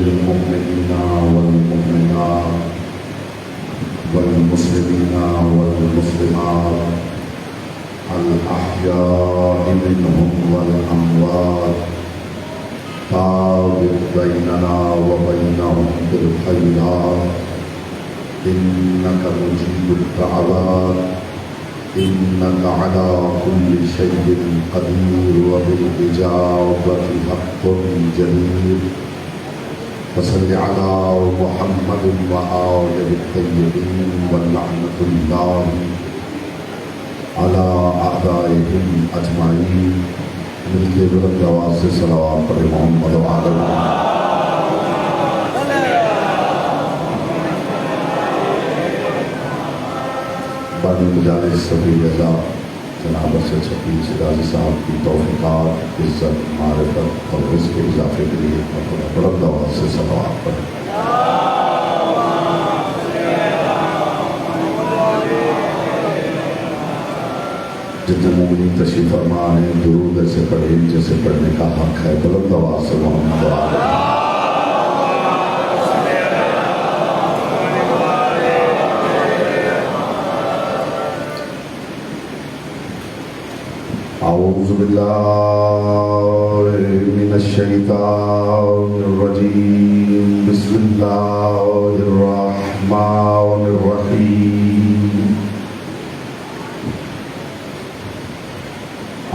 للمؤمنين والمؤمنات والمسلمين والمسلمات الأحياء منهم والأموات تابع بيننا وبينهم بالخيرات إنك مجيب الدعوات إنك على كل شيء قدير وبالإجابة حق جدير فصل على محمد وآله الطيبين واللعنة الله على أعدائهم أجمعين مل کے بلند آواز سے صلوات پڑھیں محمد وعلی بانی مجالس سبیل رضا جناب ارشد شفیع شیرازی صاحب کی توفیقات عزت معرفت اور رزق کے اضافے کے لیے بلند آواز سے صلوات پڑھیں جتنے مومنین تشریف فرما ہیں درود ایسے پڑھیں جیسے پڑھنے کا حق ہے بلند آواز سے محمد وعلی اعوذ باللہ من الشیطان الرجیم بسم اللہ الرحمن الرحیم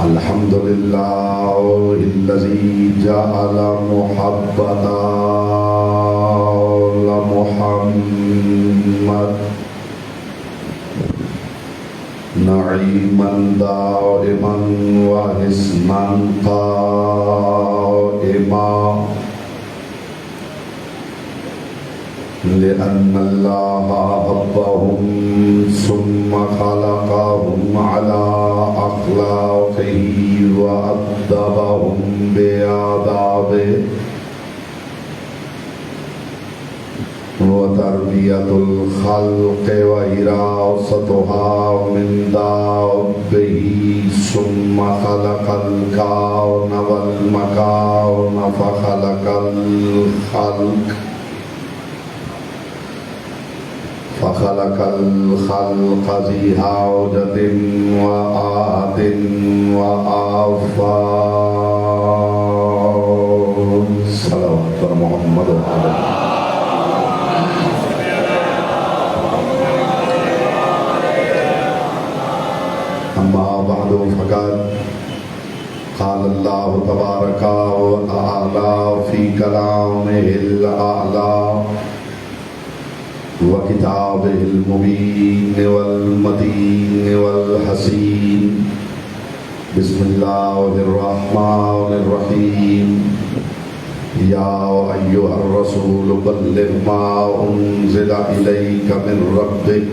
الحمد للہ الذی جعل محبت محمد نعیما دائما وحسنا قائما لأن الله أحبهم ثم خلقهم على أخلاقه وأدبهم بآدابه وتربية الخلق وإراستها من دابه ثم خلق الكون والمكان فخلق الخلق ذي حوجة وآت وآفات صلوات محمد وعلى أما بعد فقد قال الله تبارك وتعالى في كلامه الأعلى وكتابه المبين والمتين والحسين بسم الله الرحمن الرحيم يا أيها الرسول بلغ ما أنزل إليك من ربك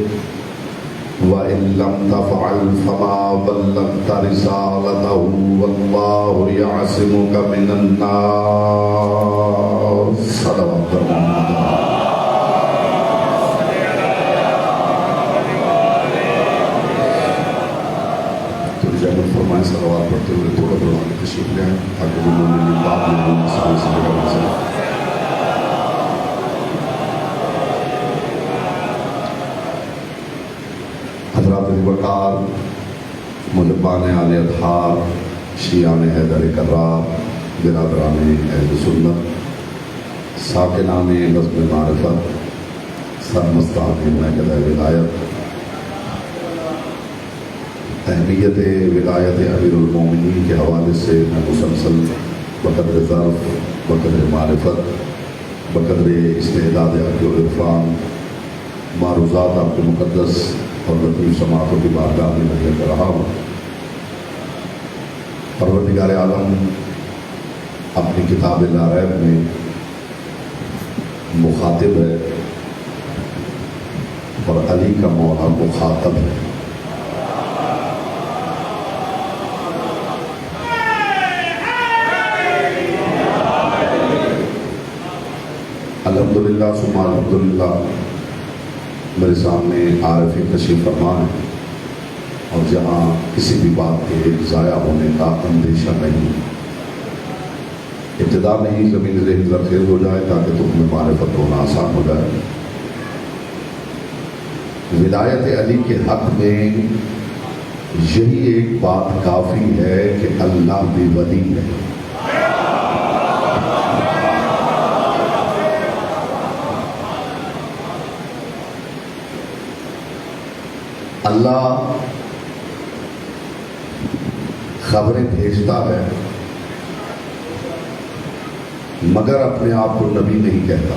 وإن لم تفعل فما بلغت رسالته والله يعصمك من الناس صلوات الله فرمائیں صلوات پڑھتے ہوئے تھوڑا تھوڑا تشریف لیں تاکہ جو مومنین بعد میں وہ مسئلے سے جگہ بن سکیں حضرات وقار محبان آل اطہار شیعان حیدر کرار برادران اہل سنت ساکنان نظم معرفت سرمستان محکمہ ولایت اہمیت ولایت امیر المومنین کے حوالے سے میں مسلسل بقدر ظرف بقدر معرفت بقدر استعداد عقل و عرفان معروضات آپ کے مقدس اور لطیف سماعتوں کی بارگاہ میں لے کر رہا ہوں پروردگار عالم اپنی کتاب لا ریب میں مخاطب ہے اور علی کا مولا مخاطب ہے الحمدللہ ثم الحمدللہ میرے سامنے عارفین تشریف فرما ہے اور جہاں کسی بھی بات کے ضائع ہونے کا اندیشہ نہیں ابتدا میں ہی زمین ذہن زرخیز ہو جائے تاکہ تم میں معرفت ہونا آسان ہو جائے۔ ولایت علی کے حق میں یہی ایک بات کافی ہے کہ اللہ بھی ولی ہے۔ اللہ خبریں بھیجتا ہے مگر اپنے آپ کو نبی نہیں کہتا۔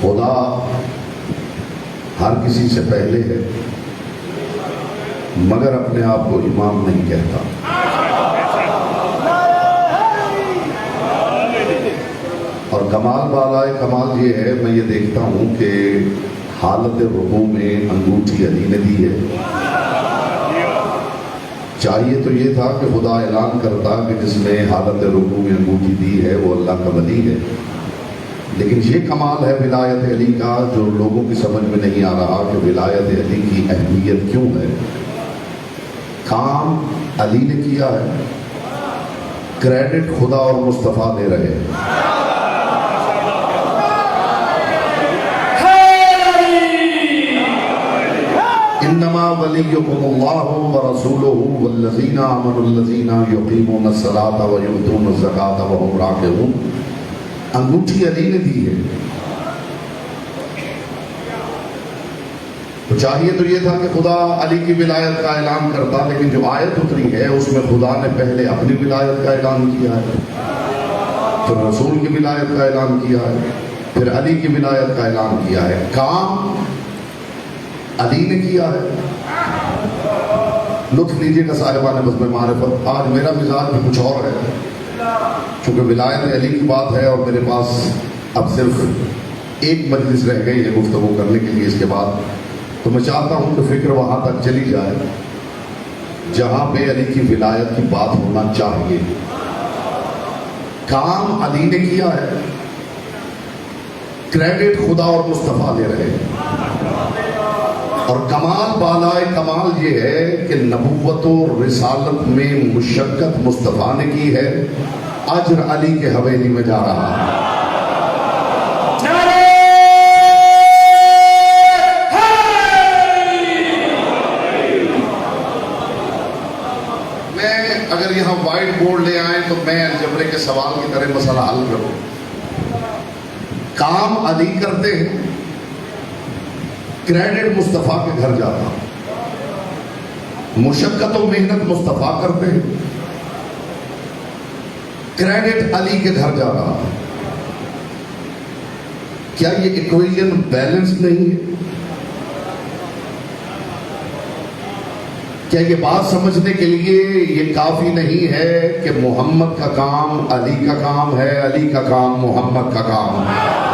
خدا ہر کسی سے پہلے ہے مگر اپنے آپ کو امام نہیں کہتا۔ اور کمال بالائے کمال یہ ہے، میں یہ دیکھتا ہوں کہ حالت رکوع میں انگوٹھی علی نے دی ہے۔ چاہیے تو یہ تھا کہ خدا اعلان کرتا کہ جس نے حالت رکوع میں انگوٹھی دی ہے وہ اللہ کا ولی ہے، لیکن یہ کمال ہے ولایت علی کا جو لوگوں کی سمجھ میں نہیں آ رہا کہ ولایت علی کی اہمیت کیوں ہے۔ کام علی نے کیا ہے، کریڈٹ خدا اور مصطفیٰ دے رہے ہیں۔ انما ولیکم اللہ ورسولہ والذین آمنوا الذین یقیمون الصلاۃ ویؤتون الزکاۃ وہم راکعون۔ انگوٹھی علی نے دی ہے، تو چاہیے تو یہ تھا کہ خدا علی کی ولایت کا اعلان کرتا، لیکن جو آیت اتری ہے اس میں خدا نے پہلے اپنی ولایت کا اعلان کیا ہے، پھر رسول کی ولایت کا اعلان کیا ہے، پھر علی کی ولایت کا اعلان کیا ہے۔ کام علی نے کیا ہے۔ لطف لیجیے گا صاحبان بزم معرفت، آج میرا مزاج بھی کچھ اور ہے، چونکہ ولایت علی کی بات ہے اور میرے پاس اب صرف ایک مجلس رہ گئی ہے گفتگو کرنے کے لیے اس کے بعد، تو میں چاہتا ہوں کہ فکر وہاں تک چلی جائے جہاں پہ علی کی ولایت کی بات ہونا چاہیے۔ کام علی نے کیا ہے، کریڈٹ خدا اور مصطفیٰ لے رہے ہیں۔ اور کمال بالائے کمال یہ ہے کہ نبوت و رسالت میں مشقت مصطفیٰ نے کی ہے، اجر علی کے حویلی میں جا رہا ہے۔ میں اگر یہاں وائٹ بورڈ لے آئیں تو میں الجبرے کے سوال کی طرح مسئلہ حل کروں۔ کام علی کرتے ہیں، کریڈٹ مصطفیٰ کے گھر جاتا، مشقت و محنت مصطفیٰ کرتے ہیں، کریڈٹ علی کے گھر جا رہا۔ کیا یہ ایکویشن بیلنس نہیں ہے؟ کیا یہ بات سمجھنے کے لیے یہ کافی نہیں ہے کہ محمد کا کام علی کا کام ہے، علی کا کام محمد کا کام ہے؟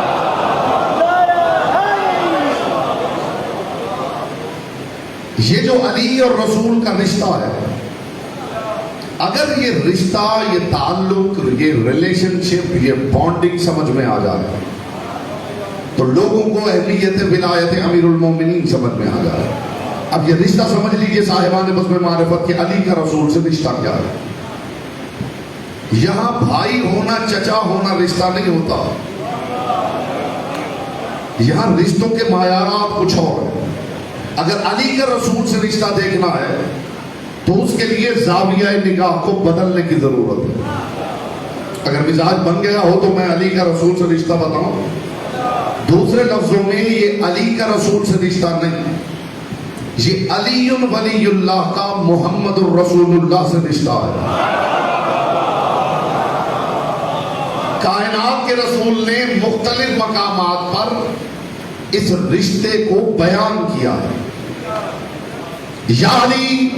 یہ جو علی اور رسول کا رشتہ ہے، اگر یہ رشتہ، یہ تعلق، یہ ریلیشن شپ، یہ بانڈنگ سمجھ میں آ جائے تو لوگوں کو اہمیت ولایت امیر المومنین سمجھ میں آ جائے۔ اب یہ رشتہ سمجھ لیجئے صاحبان بزم معرفت کہ علی کا رسول سے رشتہ کیا ہے۔ یہاں بھائی ہونا، چچا ہونا رشتہ نہیں ہوتا، یہاں رشتوں کے معیارات کچھ اور ہیں۔ اگر علی کا رسول سے رشتہ دیکھنا ہے تو اس کے لیے زاویہ نگاہ کو بدلنے کی ضرورت ہے۔ اگر مزاج بن گیا ہو تو میں علی کا رسول سے رشتہ بتاؤں، دوسرے لفظوں میں یہ علی کا رسول سے رشتہ نہیں، یہ علی ولی اللہ کا محمد الرسول اللہ سے رشتہ ہے۔ کائنات کے رسول نے مختلف مقامات پر اس رشتے کو بیان کیا ہے۔ یا علی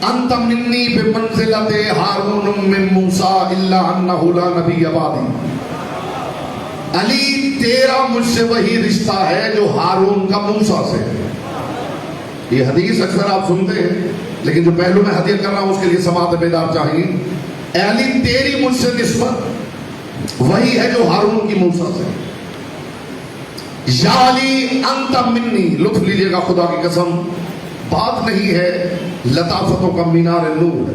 انت منی بمنزلت ہارون من موسیٰ الا انہ لا نبی بعدی۔ علی تیرا مجھ سے وہی رشتہ ہے جو ہارون کا موسیٰ سے ہے۔ یہ حدیث اکثر آپ سنتے ہیں، لیکن جو پہلو میں حدیث کر رہا ہوں اس کے لیے سماعت بیدار چاہیے۔ اے علی تیری مجھ سے نسبت وہی ہے جو ہارون کی موسیٰ سے۔ یا علی انت منی، لطف لیجئے گا خدا کی قسم، بات نہیں ہے لطافتوں کا مینار نور ہے.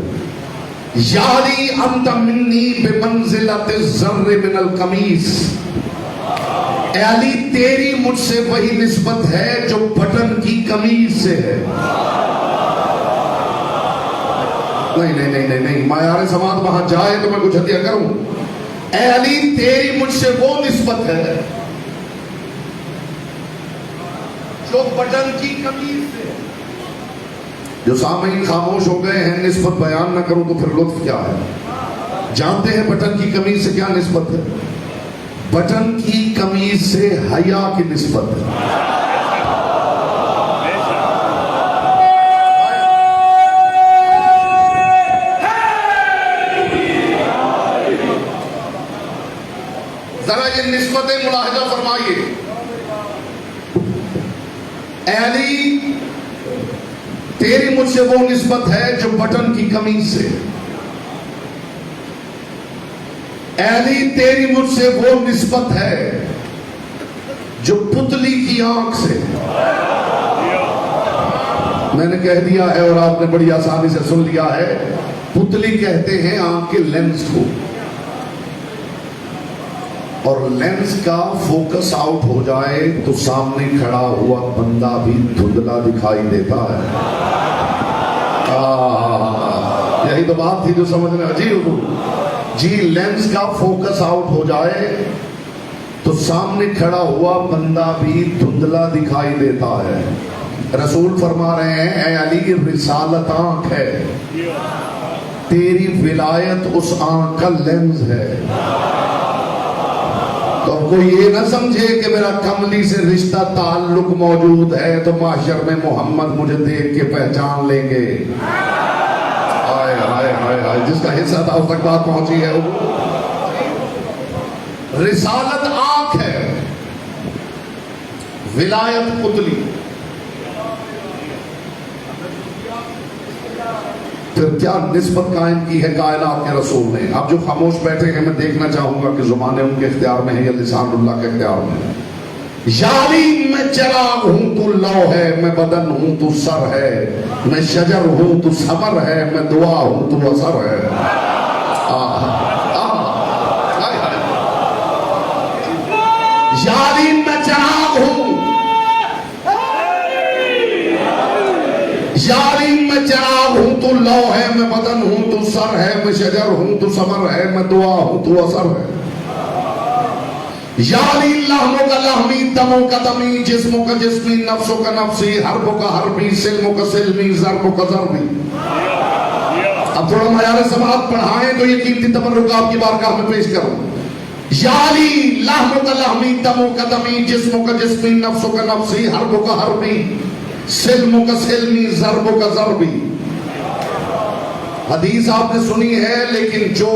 یا علی انت منی بمنزلت الذر من القمیص. اے علی تیری مجھ سے وہی نسبت ہے جو بٹن کی قمیض سے ہے. نہیں معیار سماعت وہاں جائے تو میں کچھ ہدیہ کروں. اے علی تیری مجھ سے وہ نسبت ہے جو بٹن کی قمیض سے. جو سامعین خاموش ہو گئے ہیں نسبت بیان نہ کروں تو پھر لطف کیا ہے؟ جانتے ہیں بٹن کی قمیض سے کیا نسبت ہے؟ بٹن کی قمیض سے حیا کی نسبت ہے. ذرا یہ نسبتیں ملاحظہ فرمائیے. اے علی تیری مجھ سے وہ نسبت ہے جو بٹن کی قمیض سے. اے علی تیری مجھ سے وہ نسبت ہے جو پتلی کی آنکھ سے. میں نے کہہ دیا ہے اور آپ نے بڑی آسانی سے سن لیا ہے. پتلی کہتے ہیں آنکھ کے لینس کو, اور لینس کا فوکس آؤٹ ہو جائے تو سامنے کھڑا ہوا بندہ بھی دھندلا دکھائی دیتا ہے. یہی تو بات تھی جو سمجھنے عجیب ہو. جی لینس کا فوکس آؤٹ ہو جائے تو سامنے کھڑا ہوا بندہ بھی دھندلا دکھائی دیتا ہے. رسول فرما رہے ہیں اے علی رسالت آنکھ ہے, تیری ولایت اس آنکھ کا لینز ہے. تو کوئی یہ نہ سمجھے کہ میرا کملی سے رشتہ تعلق موجود ہے تو محشر میں محمد مجھے دیکھ کے پہچان لیں گے. ہائے ہائے ہائے ہائے, جس کا حصہ تھا اس تک بات پہنچی ہے. رسالت آنکھ ہے, ولایت پتلی. پھر کیا نسبت قائم کی ہے کائنات کے رسول نے. اب جو خاموش بیٹھے ہیں میں دیکھنا چاہوں گا کہ زبانیں ان کے اختیار میں ہیں یا لسان اللہ کے اختیار میں ہے. یا علی میں چراغ ہوں تو لو ہے, میں بدن ہوں تو سر ہے, میں شجر ہوں تو ثمر ہے, میں دعا ہوں تو اثر ہے. یا علی میں چراغ ہوں, یا علی میں چراغ ہوں تو لو ہے, میں بدن ہوں تو سر ہے, میں شجر ہوں تو ثمر ہے, میں دعا ہوں تو اثر ہے. یا علی لحموں کا لحمی, دموں کا دمی, جسموں کا جسمی, نفسوں کا نفسی, حربوں کا حربی, سلموں کا سلمی, ضربوں کا ضربی. اب تھوڑا معیار سماعت پڑھائیں تو یہ قیمتی تبرک آپ کی بارگاہ میں پیش کروں. یا علی لحموں کا لحمی, دموں کا دمی, جسموں کا جسمی, نفسوں کا نفسی, حربوں کا حربی, سلموں کا سلمی, ضربوں کا ضربی. حدیث آپ نے سنی ہے لیکن جو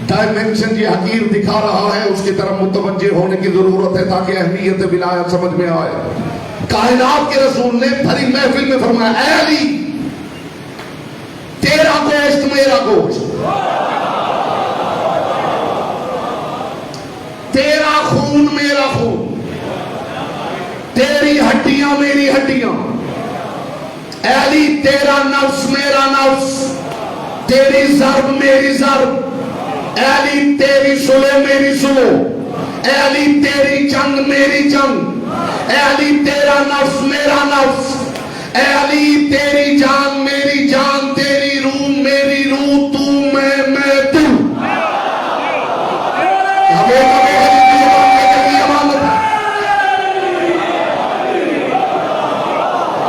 ڈائمنشن یہ حقیر دکھا رہا ہے اس کی طرف متوجہ ہونے کی ضرورت ہے تاکہ اہمیت ولایت سمجھ میں آئے. کائنات کے رسول نے بھری محفل میں فرمایا اے علی تیرا گوشت میرا گوشت, تیرا خون میرا خون, تیری ہڈیاں میری ہڈیاں. اے علی تیرا نفس میرا نفس, تیری ضرب میری ضرب. اے علی تیری سلو میری سلو. اے علی تیری جنگ میری جنگ. اے علی تیرا نفس میرا نفس. اے علی تیری جان میری جان, تیری روح میری روح, تو میں تو.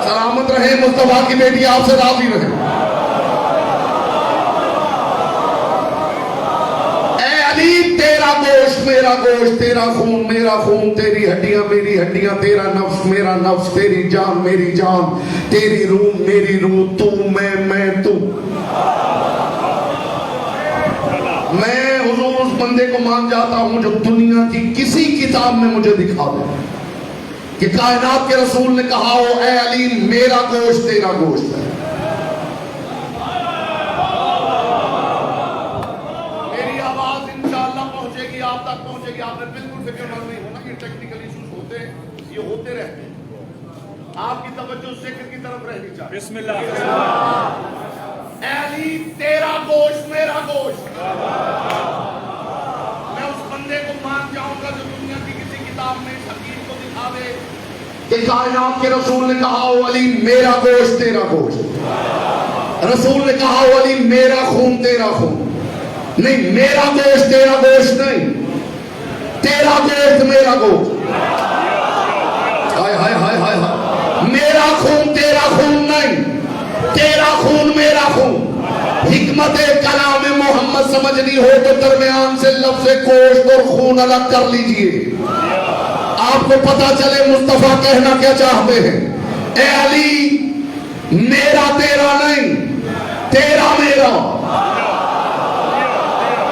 سلامت رہے مصطفیٰ کی بیٹی, آپ سے راضی رہے. تیرا گوشت میرا گوشت, تیرا خون میرا خون, تیری ہڈیاں میری ہڈیاں, تیرا نفس میرا نفس, تیری جان میری جان, تیری روح میری روح, تو میں تو. میں حضور اس بندے کو مان جاتا ہوں جو دنیا کی کسی کتاب میں مجھے دکھا دے کہ کائنات کے رسول نے کہا ہو اے علی میرا گوشت تیرا گوشت ہے. آپ تک پہنچے گی. آپ نے بالکل فکر مند نہیں ہونا کہ ٹیکنیکل ایشوز ہوتے ہیں, یہ ہوتے رہتے ہیں. آپ کی توجہ ذکر کی طرف رہنی چاہیے. بسم اللہ. اے علی تیرا گوشت میرا گوشت. میں اس بندے کو مان جاؤں گا جو دنیا کی کسی کتاب میں اس حقیقت کو دکھا دے کہ کائنات کے رسول نے کہا او علی میرا گوشت تیرا گوشت. رسول نے کہا او علی میرا خون تیرا خون. نہیں میرا گوشت تیرا گوشت نہیں, تیرا گوشت میرا گوشت. ہائے ہائے ہائے ہائے ہائے. میرا خون تیرا خون نہیں, تیرا خون میرا خون. حکمت کلام محمد سمجھنی ہو تو درمیان سے لفظ گوشت اور خون الگ کر لیجئے, آپ کو پتا چلے مصطفیٰ کہنا کیا چاہتے ہیں. اے علی میرا تیرا نہیں, تیرا میرا.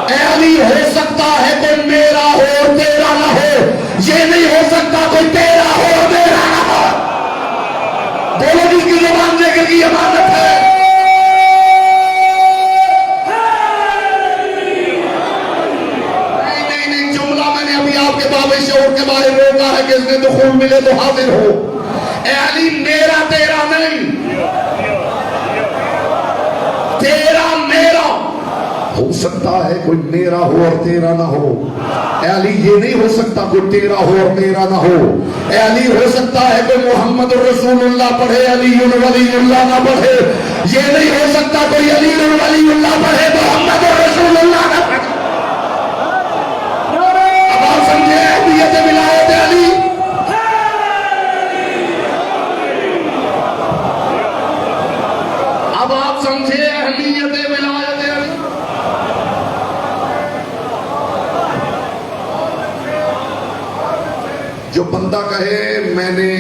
اے علی ہو سکتا ہے کوئی میرا ہو اور تیرا نہ ہو, یہ نہیں ہو سکتا کوئی تیرا ہو اور میرا نہ ہو. بولو جس کی زبان ذکر کی امانت ہے. نہیں جملہ میں نے ابھی آپ کے باب شعور کے باہر روکا ہے کہ اس نے دخول ملے تو حاضر ہو. اے علی میرا تیرا نہیں, تیرا میرا. ہو سکتا ہے کوئی میرا ہو اور تیرا نہ ہو. اے علی یہ نہیں ہو سکتا کوئی تیرا ہو اور میرا نہ ہو. اے علی ہو سکتا ہے کوئی محمد رسول اللہ پڑھے علی ولی اللہ نہ پڑھے, یہ نہیں ہو سکتا کوئی علی ولی اللہ پڑھے محمد رسول اللہ نہ پڑھے. اب آپ سمجھے اہمیت ولایت علی. اب آپ سمجھے اہمیت ولایت علی. جو بندہ کہے میں نے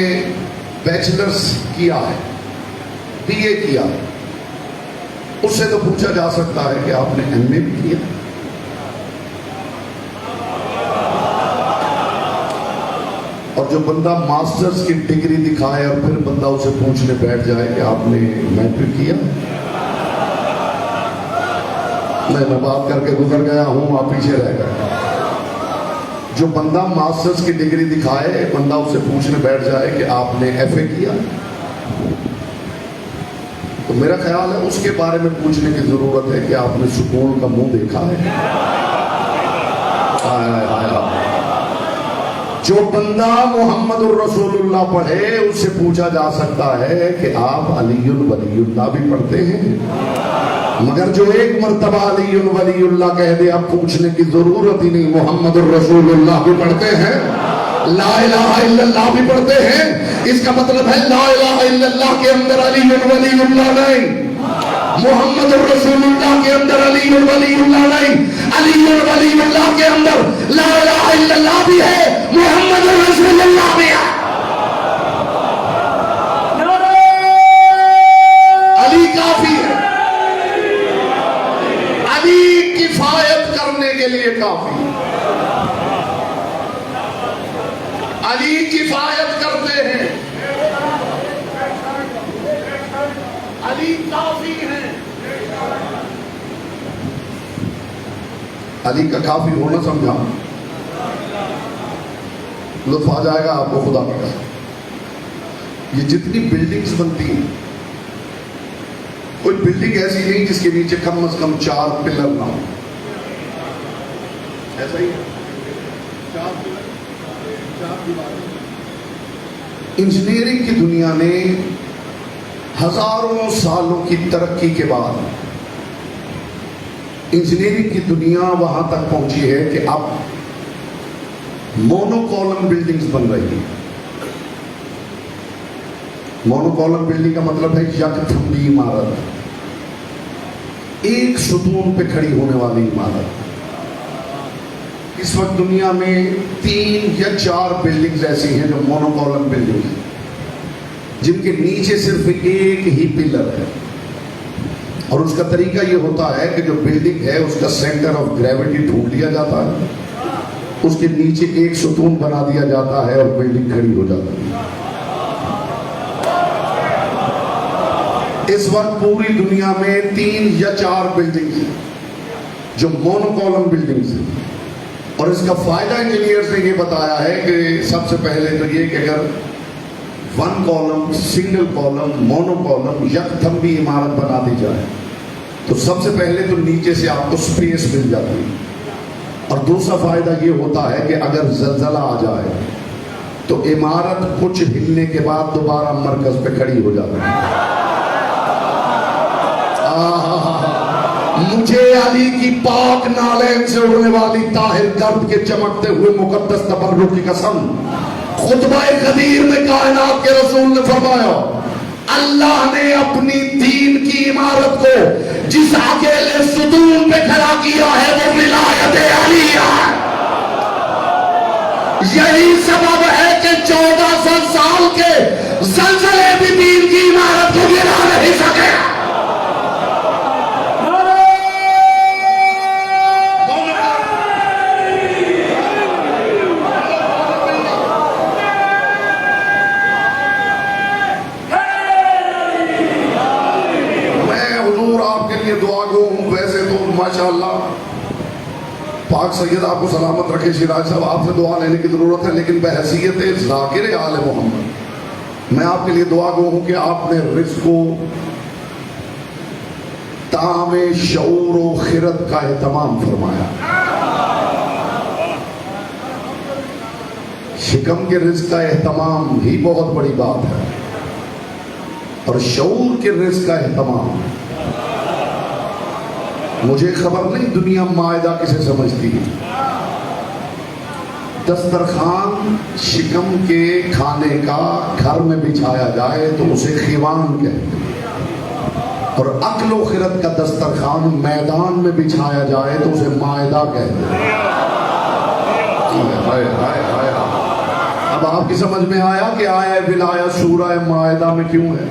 بیچلرز کیا ہے, بی اے کیا ہے, اس سے تو پوچھا جا سکتا ہے کہ آپ نے ایم اے بھی کیا. اور جو بندہ ماسٹرز کی ڈگری دکھائے اور پھر بندہ اسے پوچھنے بیٹھ جائے کہ آپ نے میٹرک کیا. میں بات کر کے گزر گیا ہوں, آپ پیچھے رہ گئے. جو بندہ ماسٹرز کی ڈگری دکھائے بندہ اسے پوچھنے بیٹھ جائے کہ آپ نے ایف اے کیا, تو میرا خیال ہے اس کے بارے میں پوچھنے کی ضرورت ہے کہ آپ نے سکول کا منہ دیکھا ہے. جو بندہ محمد الرسول اللہ پڑھے اس سے پوچھا جا سکتا ہے کہ آپ علی ولی اللہ بھی پڑھتے ہیں, مگر جو ایک مرتبہ علی ولی اللہ کہہ دے اب پوچھنے کی ضرورت ہی نہیں. محمد الرسول اللہ بھی پڑھتے ہیں, لا الہ الا اللہ بھی پڑھتے ہیں. اس کا مطلب ہے لا الہ الا اللہ کے اندر علی ولی اللہ نہیں, محمد الرسول اللہ کے اندر علی ولی اللہ نہیں. علی ولی اللہ کے اندر لا الہ الا اللہ بھی ہے, محمد الرسول اللہ بھی ہے. علی کافی ہے, علی کفایت کرنے کے لیے کافی. علی کفایت کرتے ہیں, علی کافی ہیں. علی کا کافی ہونا سمجھا, لطف آ جائے گا آپ کو خدا کا. یہ جتنی بلڈنگز بنتی ہیں کوئی بلڈنگ ایسی نہیں جس کے نیچے کم از کم 4 پلر نہ ہو. ایسا ہی ہے, 4 پلر 4 دیواریں. انجینئرنگ کی دنیا نے ہزاروں سالوں کی ترقی کے بعد انجینئرنگ کی دنیا وہاں تک پہنچی ہے کہ اب مونو کالم بلڈنگز بن رہی ہیں. مونو کالم بلڈنگ کا مطلب ہے یک تھمبی عمارت, ایک ستون پہ کھڑی ہونے والی عمارت. اس وقت دنیا میں 3 یا 4 بلڈنگز ایسی ہیں جو مونو کالم بلڈنگ ہیں, جن کے نیچے صرف ایک ہی پلر ہے. اور اس کا طریقہ یہ ہوتا ہے کہ جو بلڈنگ ہے اس کا سینٹر آف گریوٹی ڈھونڈ لیا جاتا ہے, اس کے نیچے ایک ستون بنا دیا جاتا ہے اور بلڈنگ کھڑی ہو جاتی ہے. اس وقت پوری دنیا میں 3 یا 4 بلڈنگز ہیں جو مونو کالم بلڈنگز ہیں. اور اس کا فائدہ انجینئرز نے یہ بتایا ہے کہ سب سے پہلے تو یہ کہ اگر one column, single column, mono column, یک تھم بھی عمارت بنا دی جائے تو سب سے پہلے تو نیچے سے آپ کو سپیس مل جاتی ہے، اور دوسرا فائدہ یہ ہوتا ہے کہ اگر زلزلہ آ جائے تو عمارت کچھ ہلنے کے بعد دوبارہ مرکز پہ کھڑی ہو جاتی ہے۔ مجھے علی کی پاک نالین سے اڑنے والی طاہر گرد کے چمکتے ہوئے مقدس تبرک کی قسم، خطبہ قدیر میں کائنات کے رسول نے فرمایا اللہ نے اپنی دین کی عمارت کو جس اکیلے ستون پہ کھڑا کیا ہے وہ ولایت علی ہے۔ یہی سبب ہے کہ 1400 سال کے زلزلے بھی دین کی عمارت کو گرا نہیں سکے۔ ماشاءاللہ پاک سید آپ کو سلامت رکھے، شیراز صاحب آپ سے دعا لینے کی ضرورت ہے، لیکن بحیثیت ذاکر آل محمد میں آپ کے لیے دعا گو ہوں کہ آپ نے رزق کو طعام شعور و خرد کا اہتمام فرمایا۔ شکم کے رزق کا اہتمام ہی بہت بڑی بات ہے، اور شعور کے رزق کا اہتمام، مجھے خبر نہیں دنیا معاہدہ کسے سمجھتی ہے۔ دسترخوان شکم کے کھانے کا گھر میں بچھایا جائے تو اسے خیوان کہتے ہیں، اور عقل و خرد کا دسترخوان میدان میں بچھایا جائے تو اسے معاہدہ کہتے ہیں۔ اب آپ کی سمجھ میں آیا کہ آیا ولایت سورہ معاہدہ میں کیوں ہے؟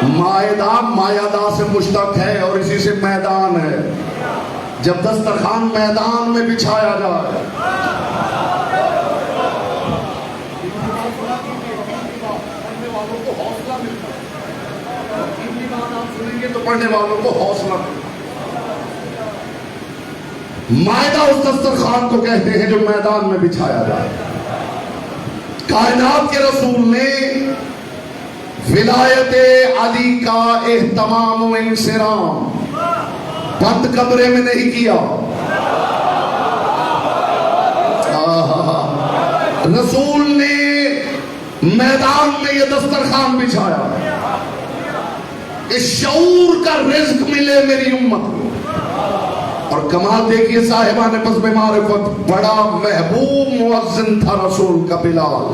معاہدہ مایادہ سے مشتق ہے اور اسی سے میدان ہے۔ جب دسترخوان میدان میں بچھایا جائے، تو پڑھنے والوں کو حوصلہ مائدہ اس دسترخوان کو کہتے ہیں جو میدان میں بچھایا جائے۔ کائنات کے رسول نے ولایت علی کا اہتمام و انصرام بند کمرے میں نہیں کیا، رسول نے میدان میں یہ دسترخوان بچھایا۔ اس شعور کا رزق ملے میری امت کو۔ اور کمال دیکھیے صاحبان بزم معرفت، بڑا محبوب مؤذن تھا رسول کا بلال۔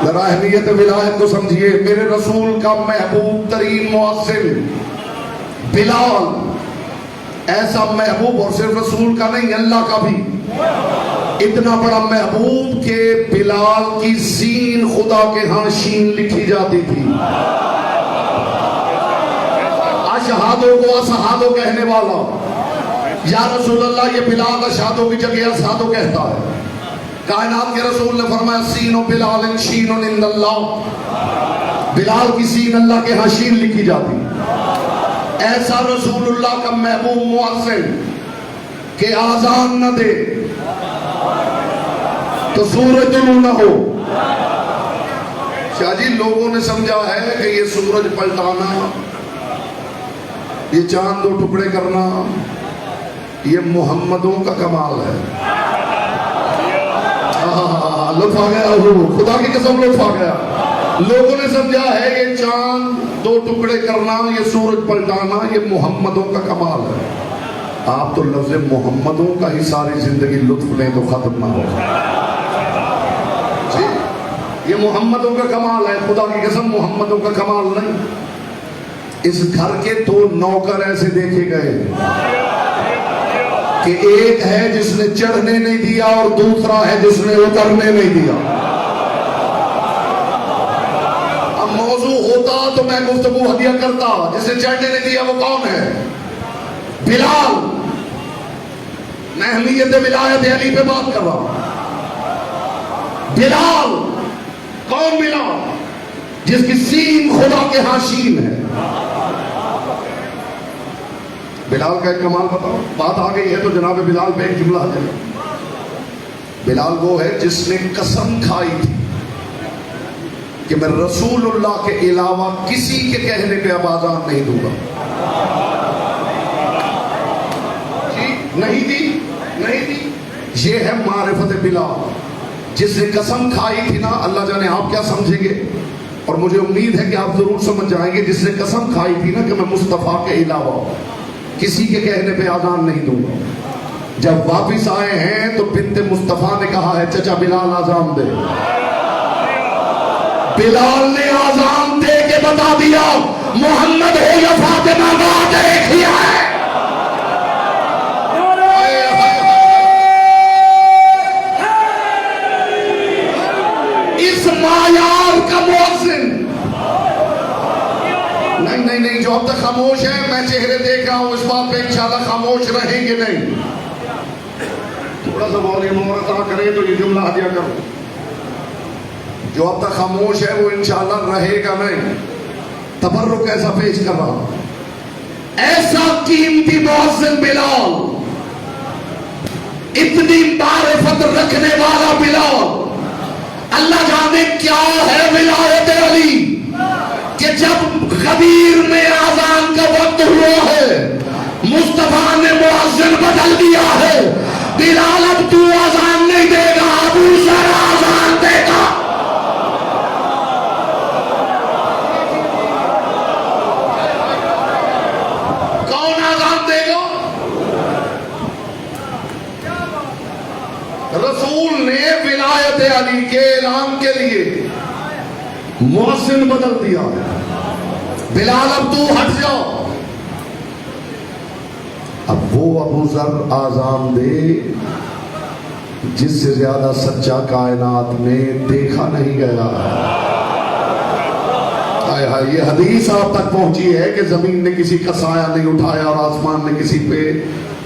ذرا اہمیت ولایت کو سمجھیے، میرے رسول کا محبوب ترین مؤذن بلال، ایسا محبوب، اور صرف رسول کا نہیں اللہ کا بھی، اتنا بڑا محبوب کہ بلال کی سین خدا کے ہاں شین لکھی جاتی تھی۔ اشہادوں کو اسہادوں کہنے والا، یا رسول اللہ یہ بلال اشہادوں کی جگہ اسہادوں کہتا ہے۔ کائنات کے رسول نے فرمایا سین و بلال شین عند اللہ، بلال کی سین اللہ کے ہاں شین لکھی جاتی۔ ایسا رسول اللہ کا محبوب مؤذن کہ آذان نہ دے تو سورج طلوع نہ ہو۔ شاہ جی لوگوں نے سمجھا ہے کہ یہ سورج پلٹانا، یہ چاند دو ٹکڑے کرنا، یہ محمدوں کا کمال ہے۔ لطف آ گیا، خدا کی قسم لطف آ گیا۔ لوگوں نے سمجھا ہے یہ چاند دو ٹکڑے کرنا، یہ سورج پلٹانا، یہ محمدوں کا کمال ہے۔ آپ تو لفظ محمدوں کا ہی ساری زندگی لطف لیں تو ختم نہ ہو جی۔ یہ محمدوں کا کمال ہے، خدا کی قسم محمدوں کا کمال نہیں۔ اس گھر کے دو نوکر ایسے دیکھے گئے کہ ایک ہے جس نے چڑھنے نہیں دیا اور دوسرا ہے جس نے اترنے نہیں دیا۔ اب موضوع ہوتا تو میں گفتگو ہدیہ کرتا، جس نے چڑھنے نہیں دیا وہ کون ہے؟ بلال۔ میں اہمیت ولایت علی پہ بات کر رہا ہوں۔ بلال کون؟ بلال جس کی سین خدا کے ہاں شین ہے۔ بلال کا ایک کمال بتاؤ، بات آ گئی ہے تو جناب بلال پہ ایک جملہ آ جائے۔ بلال وہ ہے جس نے قسم کھائی تھی کہ میں رسول اللہ کے علاوہ کسی کے کہنے پہ اب آزان نہیں دوں گا. نہیں دی. یہ ہے معرفت بلال. جس نے قسم کھائی تھی نا، اللہ جانے آپ کیا سمجھیں گے، اور مجھے امید ہے کہ آپ ضرور سمجھ جائیں گے. جس نے قسم کھائی تھی نا کہ میں مصطفیٰ کے علاوہ کسی کے کہنے پہ آزان نہیں دوں گا، جب واپس آئے ہیں تو بنت مصطفیٰ نے کہا ہے چچا بلال آزان دے. بلال نے آزان دے کے بتا دیا محمد ہو یا فاطمہ بات ایک ہی ہے. اس معیار کا مؤذن نہیں جو اب تک خاموش ہے، میں چہرے دیکھ رہا ہوں، اس بات پہ انشاءاللہ خاموش رہیں گے نہیں. تھوڑا سا والیوم اور عطا کریں تو یہ جملہ ہدیہ کرو. جو اب تک خاموش ہے وہ انشاءاللہ رہے گا نہیں. تبرک ایسا پیش کر رہا ہوں، ایسا قیمتی مؤذن بلال، اتنی معرفت رکھنے والا بلال. اللہ جانے کیا ہے ولایت علی کہ جب غدیر میں آزان کا وقت ہوا ہے، مصطفیٰ نے مؤذن بدل دیا ہے. بلال اب تو آزان نہیں دے گا، ابو ذر آزان دے گا. کون آزان دے گا؟ رسول نے ولایت علی کے اعلان کے لیے مؤذن بدل دیا. بلال اب تو ہٹ جاؤ. اب وہ ابو ذر آزان دے جس سے زیادہ سچا کائنات میں دیکھا نہیں گیا. یہ حدیث آپ تک پہنچی ہے کہ زمین نے کسی کا سایہ نہیں اٹھایا اور آسمان نے کسی پہ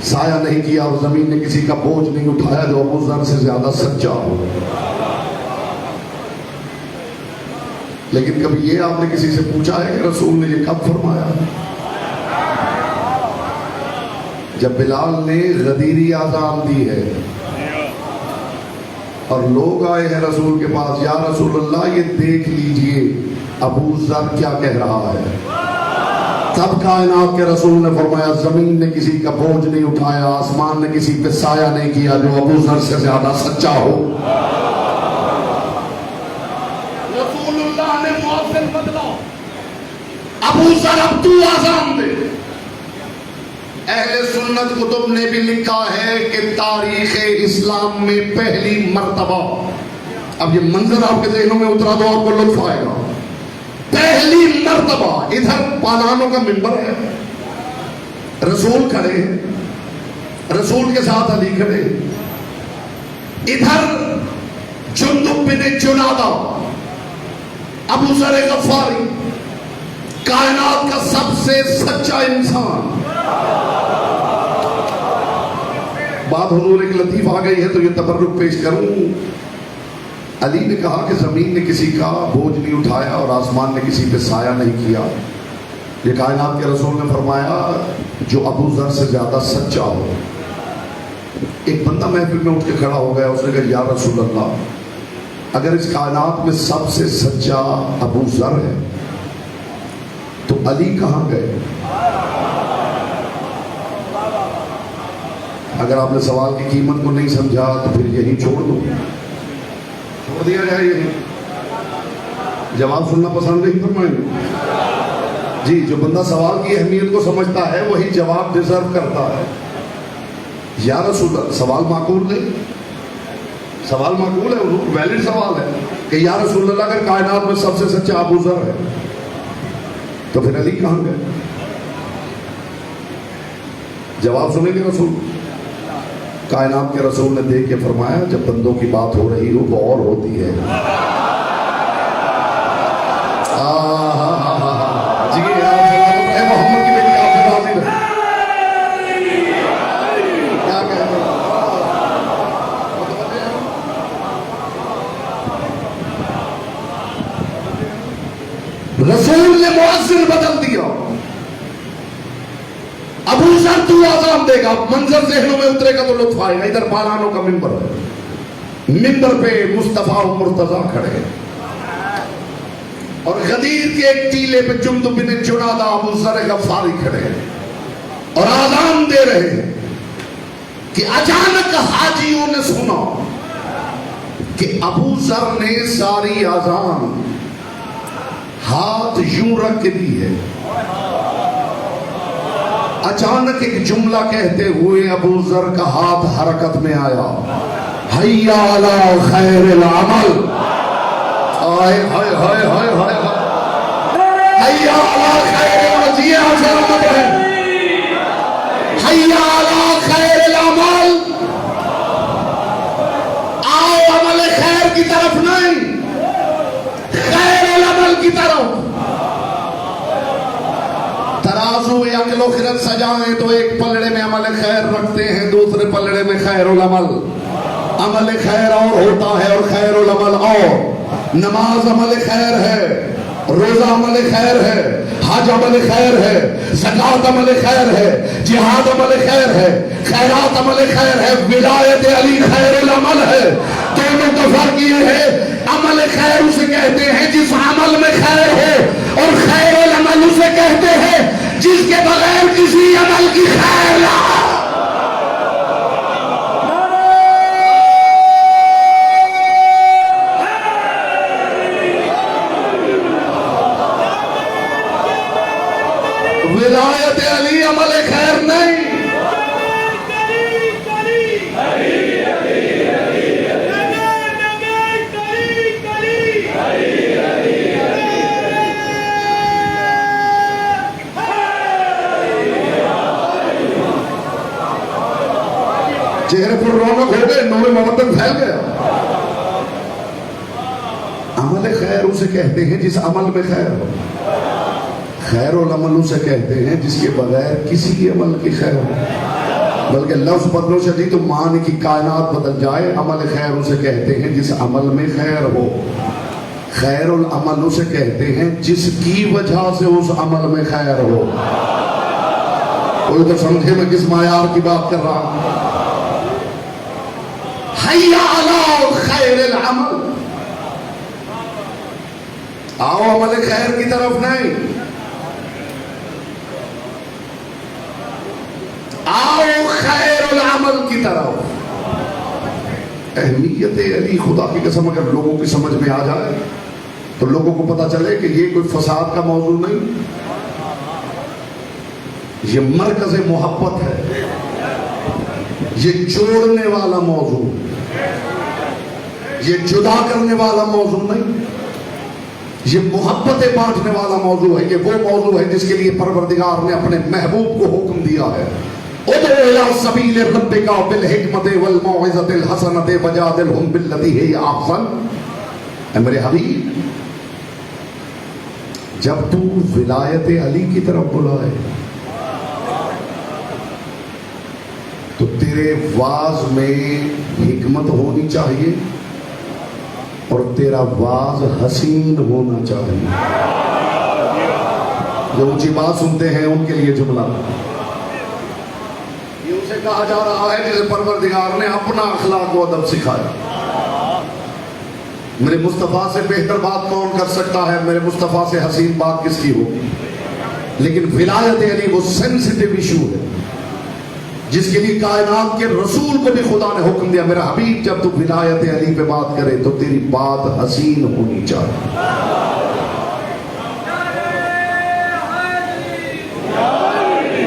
سایہ نہیں کیا اور زمین نے کسی کا بوجھ نہیں اٹھایا جو ابو ذر سے زیادہ سچا ہو. لیکن کبھی یہ آپ نے کسی سے پوچھا ہے کہ رسول نے یہ کب فرمایا؟ جب بلال نے غدیری آزان دی ہے اور لوگ آئے ہیں رسول کے پاس، یا رسول اللہ یہ دیکھ لیجئے ابو ذر کیا کہہ رہا ہے. تب کائنات کے رسول نے فرمایا زمین نے کسی کا بوجھ نہیں اٹھایا، آسمان نے کسی پہ سایہ نہیں کیا جو ابو ذر سے زیادہ سچا ہو. رسول اللہ نے مؤذن بدلا. ابو ذر اب تو آزان دے. اہل سنت کتب نے بھی لکھا ہے کہ تاریخ اسلام میں پہلی مرتبہ، اب یہ منظر آپ کے ذہنوں میں اترا تو آپ کو لطف آئے گا، پہلی مرتبہ ادھر پالانوں کا منبر ہے، رسول کھڑے ہیں، رسول کے ساتھ علی کھڑے، ادھر جندب بن جنادہ ابو ذر غفاری، کائنات کا سب سے سچا انسان. بات حضور ایک لطیف آ گئی ہے تو یہ تبرک پیش کروں. علی نے کہا کہ زمین نے کسی کا بوجھ نہیں اٹھایا اور آسمان نے کسی پہ سایہ نہیں کیا. یہ کائنات کے رسول نے فرمایا جو ابو ذر سے زیادہ سچا ہو. ایک بندہ محفل میں اٹھ کے کھڑا ہو گیا، اس نے کہا یا رسول اللہ اگر اس کائنات میں سب سے سچا ابو ذر ہے تو علی کہاں گئے؟ اگر آپ نے سوال کی قیمت کو نہیں سمجھا تو پھر یہی چھوڑ دو، چھوڑ دیا جائے. یہی جواب سننا پسند نہیں فرمائیں گے جی. جو بندہ سوال کی اہمیت کو سمجھتا ہے وہی جواب ڈیزرو کرتا ہے. یا رسول اللہ سوال معقول نہیں، سوال معقول ہے، ویلڈ سوال ہے کہ یا رسول اللہ اگر کائنات میں سب سے سچا ابو ذر ہے تو پھر علی کہاں گئے؟ جواب سنیں گے رسول. کائنات کے رسول نے دیکھ کے فرمایا جب بندوں کی بات ہو رہی ہو تو اور ہوتی ہے. جی محمد کی بیٹی آپ سے راضی رہے. کیا کہتے ہیں رسول نے مؤذن بدل دیا. ابو ذر تو آزان دے گا. منظر ذہنوں میں اترے گا تو لطف آئے گا. ادھر پالانوں کا منبر ہے. منبر پہ مصطفیٰ و مرتضیٰ کھڑے ہیں اور غدیر کے ایک ٹیلے پہ جندب بن جنادہ ابو ذر غفاری کھڑے ہیں اور آذان دے رہے ہیں کہ اچانک حاجیوں نے سنا کہ ابو ذر نے ساری آذان ہاتھ یوں رکھ دی ہے. اچانک ایک جملہ کہتے ہوئے ابو ذر کا ہاتھ حرکت میں آیا. حی علی خیر العمل. ہائے ہائے ہائے ہائے ہائے حی علی خیر العمل. یہ حضرت ہے حی علی خیر العمل. آؤ عمل خیر کی طرف نہیں، خیر العمل کی طرف. ترازو عقل و خرد سجائیں تو ایک پلڑے میں عمل خیر رکھتے ہیں، دوسرے پلڑے میں خیر العمل. عمل خیر اور ہوتا ہے اور خیر العمل اور. نماز عمل خیر ہے، روزہ عمل خیر ہے، حج عمل خیر ہے، زکوٰۃ عمل خیر ہے، جہاد عمل خیر ہے، خیرات عمل خیر ہے، ولایت علی خیر العمل ہے. دونوں کا فرق یہ ہے عمل خیر اسے کہتے ہیں جس عمل میں خیر ہو، اور خیر العمل اسے کہتے ہیں جس کے بغیر کسی عمل کی خیر نہ ہو. ولایت علی عمل خیر نہیں. چہرے پر رونق ہو گئے، نور محبت پھیل گیا. عمل خیر اسے کہتے ہیں جس عمل میں خیر ہو. خیر العمل اسے کہتے ہیں جس کے بغیر کسی عمل کی خیر ہو. بلکہ لفظ بدلو شدید تو معنی کی کائنات بدل جائے. عمل خیر اسے کہتے ہیں جس عمل میں خیر ہو. خیر العمل اسے کہتے ہیں جس کی وجہ سے اس عمل میں خیر ہو. کوئی تو سمجھے میں کس معیار کی بات کر رہا ہوں. حی علی خیر العمل. آؤ عمل خیر کی طرف نہیں، آؤ خیر العمل کی طرف. اہمیت علی خدا کی قسم اگر لوگوں کی سمجھ میں آ جائے تو لوگوں کو پتا چلے کہ یہ کوئی فساد کا موضوع نہیں، یہ مرکز محبت ہے، یہ جوڑنے والا موضوع، یہ جدا کرنے والا موضوع نہیں، یہ محبتیں بانٹنے والا موضوع ہے. یہ وہ موضوع ہے جس کے لیے پروردگار نے اپنے محبوب کو حکم دیا ہے ادعو الی سبیل ربک بالحکمت والموعظۃ الحسنۃ وجادلھم بالتی ہی احسن. اے میرے حبیب، جب تو ولایت علی کی طرف بلائے تو تیرے واز میں حکمت ہونی چاہیے اور تیرا واز حسین ہونا چاہیے. جو اونچی بات سنتے ہیں ان کے لیے جملہ یہ اسے کہا جا رہا ہے جسے پروردگار نے اپنا اخلاق و ادب سکھایا. میرے مصطفیٰ سے بہتر بات کون کر سکتا ہے؟ میرے مصطفیٰ سے حسین بات کس کی ہوگی؟ لیکن ولایت علی وہ سینسٹیو ایشو ہے جس کے لیے کائنات کے رسول کو بھی خدا نے حکم دیا میرا حبیب جب تو ولایت علی پہ بات کرے تو تیری بات حسین ہونی چاہیے.